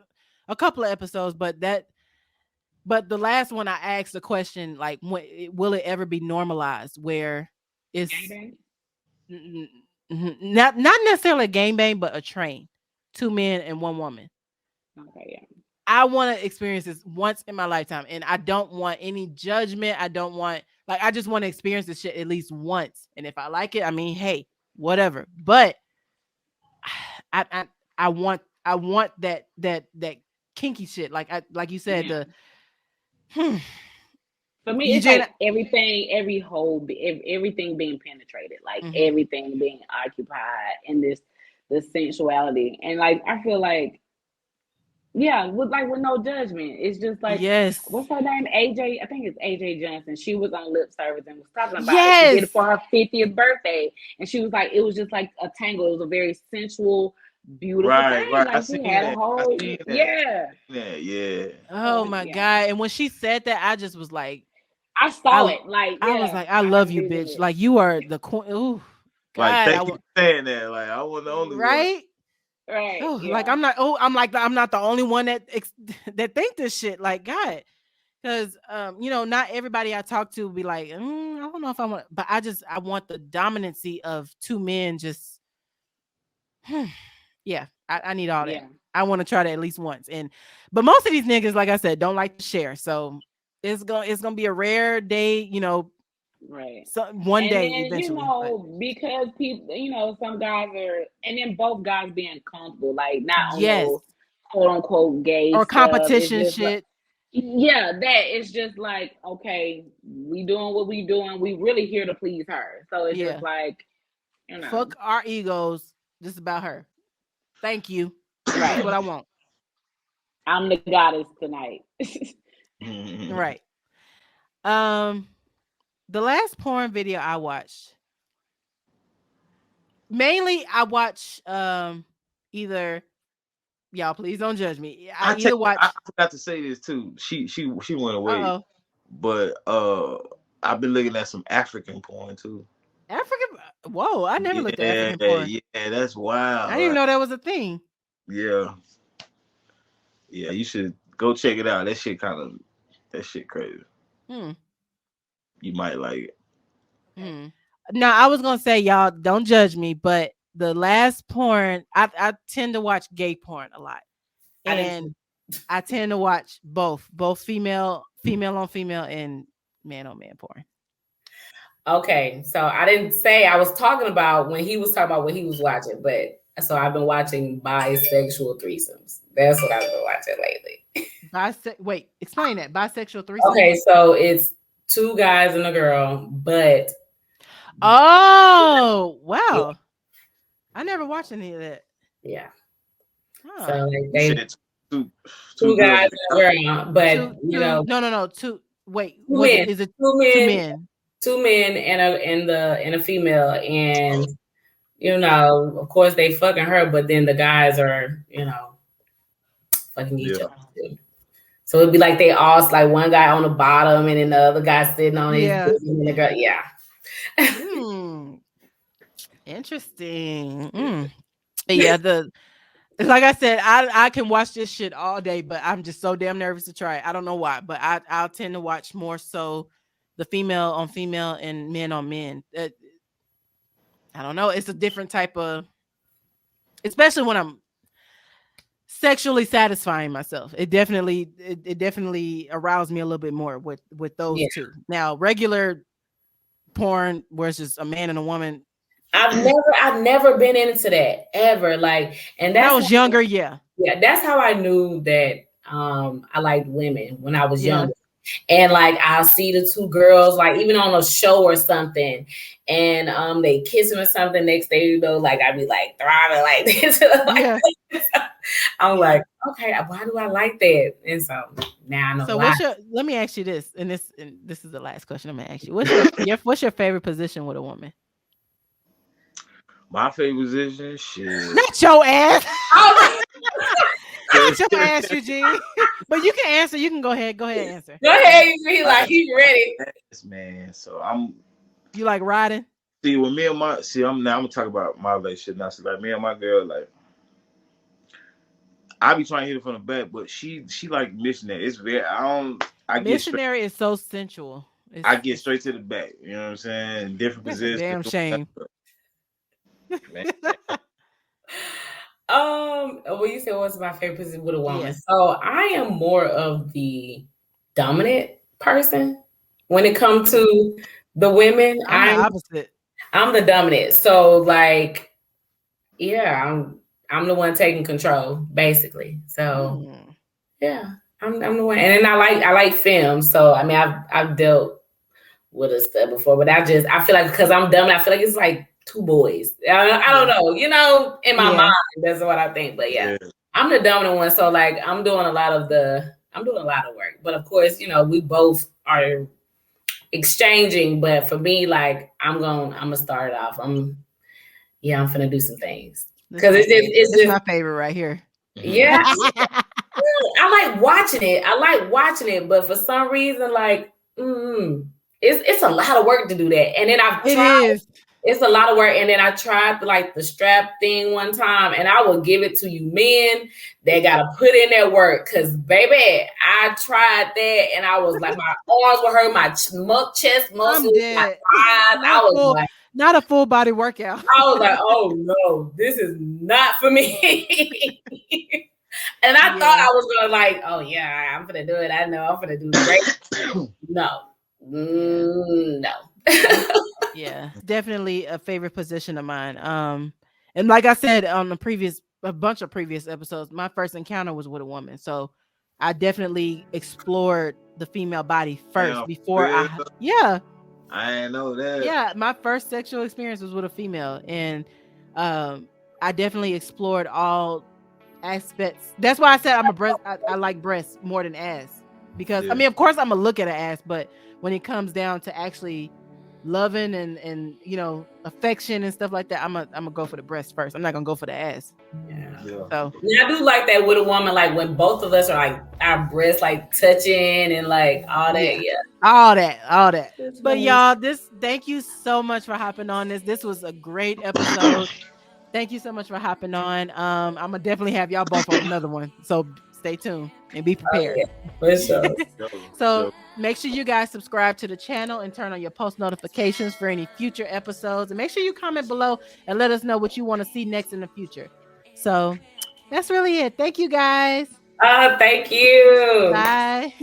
a couple of episodes, but the last one I asked the question, like, will it ever be normalized where it's not necessarily a gangbang, but a train, 2 men and 1 woman. Okay, yeah. I want to experience this once in my lifetime, and I don't want any judgment. I don't want I just want to experience this shit at least once, and if I like it, I mean, hey, whatever. But I want that kinky shit, like you said, For me, it's like everything, everything being penetrated, like everything being occupied in this sensuality, and like I feel like, with no judgment. It's just like, what's her name? AJ, I think it's AJ Johnson. She was on Lip Service and was talking about it. She did it for her 50th birthday, and she was like, it was just like a tangle. It was a very sensual beautiful Right, thing. right. I Like she seen had a that. I whole seen that. yeah. Yeah. Oh So my yeah, God. And when she said that, I just was like, I saw it. Like I was yeah, like, I I love you, envision bitch. it. Like you are the queen. Ooh, Like, God, thank you for saying that. Like, I wasn't the only one. right? Right. Oh, like Yeah. I'm not the only one that that think this shit. Like, God, because not everybody I talk to will be like, I don't know if I want, but I want the dominancy of two men. Just yeah, I need all that. Yeah. I want to try that at least once. But most of these niggas, like I said, don't like to share. So it's gonna be a rare day. Right. One And day then, eventually. But because people, some guys are, and then both guys being comfortable, like not on yes, no quote unquote gay or stuff. It's competition just like, shit. yeah, that it's just like, okay, we doing what we doing. We really here to please her. So it's just Yeah, like, fuck our egos. Just about her. Thank you. That's right. what I want. I'm the goddess tonight. Right. Um, the last porn video I watched, mainly I watch either, y'all please don't judge me. I either I watch. forgot to say this too. She went away, Uh oh, but I've been looking at some African porn too. African. Whoa, I never looked at Yeah, African porn. yeah, that's I wild. didn't even know that was a thing. Yeah, yeah, you should go check it out. That shit crazy. Hmm. You might like it. Hmm. Now I was gonna say, y'all don't judge me, but the last porn I tend to watch gay porn a lot, I did and too. I tend to watch both female on female and man on man porn. Okay, so I didn't say I was talking about when he was talking about what he was watching, but so I've been watching bisexual threesomes. That's what I've been watching lately. Wait, explain that. Bisexual threesome. Okay, so it's two guys and a girl, but Oh, yeah, wow. I never watched any of that. yeah. Huh. So You they said two two girls guys and a girl. and a girl, but No. Two. Wait, two was it? men, Is it two two men, men? two men and a female, and of course they fucking her, but then the guys are fucking each Yeah. other too. So it'd be like they all like one guy on the bottom and then the other guy sitting on his Yeah. bosom and the girl, yeah. Interesting. Yeah, like I said, I can watch this shit all day, but I'm just so damn nervous to try it. I don't know why, but I'll tend to watch more so the female on female and men on men. I don't know. It's a different type of, especially when I'm sexually satisfying myself. It definitely aroused me a little bit more with those two. Now, regular porn where it's just a man and a woman. I've never been into that ever. Like, and When I that's was younger, yeah. Yeah, that's how I knew that I liked women when I was Yeah. younger. And like I'll see the two girls, like even on a show or something, and they kissing or something. Next day, like I'd be like throbbing like this. Yeah. I'm like, okay, why do I like that? And so now I know So why. let me ask you this, and this is the last question I'm gonna ask you. What's your favorite position with a woman? My favorite position, shit. Not your ass. Not your ass, Eugene. But you can answer. You can go ahead. Go ahead and answer. Go ahead, you be like he's ready. Yes, man. So You like riding? see when me and my I'm gonna talk about my relationship now. So like me and my girl, like I be trying to hit it from the back, but she like missionary. It's very Missionary is so sensual. I get straight to the back. You know what I'm saying? Different That's positions. a damn shame. Man. Well, you said what's my favorite position with a woman? Yeah. So I am more of the dominant person when it comes to the women. I'm the opposite. I'm the dominant. So like, yeah, I'm the one taking control, basically. So yeah, I'm the one. And then I like film. So I mean I've dealt with a stuff before, but I feel like because I'm dominant, I feel like it's like two boys. I don't know, in my mind, that's what I think. But yeah, I'm the dominant one. So like I'm doing a lot of work. But of course, we both are exchanging. But for me, like I'm gonna start it off. I'm finna do some things. Because it's just my favorite right here. Yeah. I like watching it. But for some reason, like, it's a lot of work to do that. And then it's a lot of work. And then I tried like the strap thing one time, and I will give it to you men that gotta put in that work. Cause baby, I tried that and I was like, my arms were hurting, my chest muscles, my eyes. Not a full body workout. I was like, oh no, this is not for me. And I thought I was gonna like, oh yeah, I'm gonna do it. I know I'm gonna do great. No. Yeah, definitely a favorite position of mine. And like I said on a bunch of previous episodes, my first encounter was with a woman, so I definitely explored the female body first before I didn't know that. Yeah, my first sexual experience was with a female, and I definitely explored all aspects. That's why I said I'm a breast. I like breasts more than ass, because I mean, of course, I'm gonna look at an ass, but when it comes down to actually loving and affection and stuff like that, I'm gonna go for the breast first. I'm not gonna go for the ass. So I do like that with a woman, like when both of us are like our breasts like touching and like all that. All that. But y'all, thank you so much for hopping on this. This was a great episode. Thank you so much for hopping on. I'm gonna definitely have y'all both on another one. So stay tuned and be prepared. For sure. So make sure you guys subscribe to the channel and turn on your post notifications for any future episodes. And make sure you comment below and let us know what you want to see next in the future. So that's really it. Thank you guys. Thank you. Bye.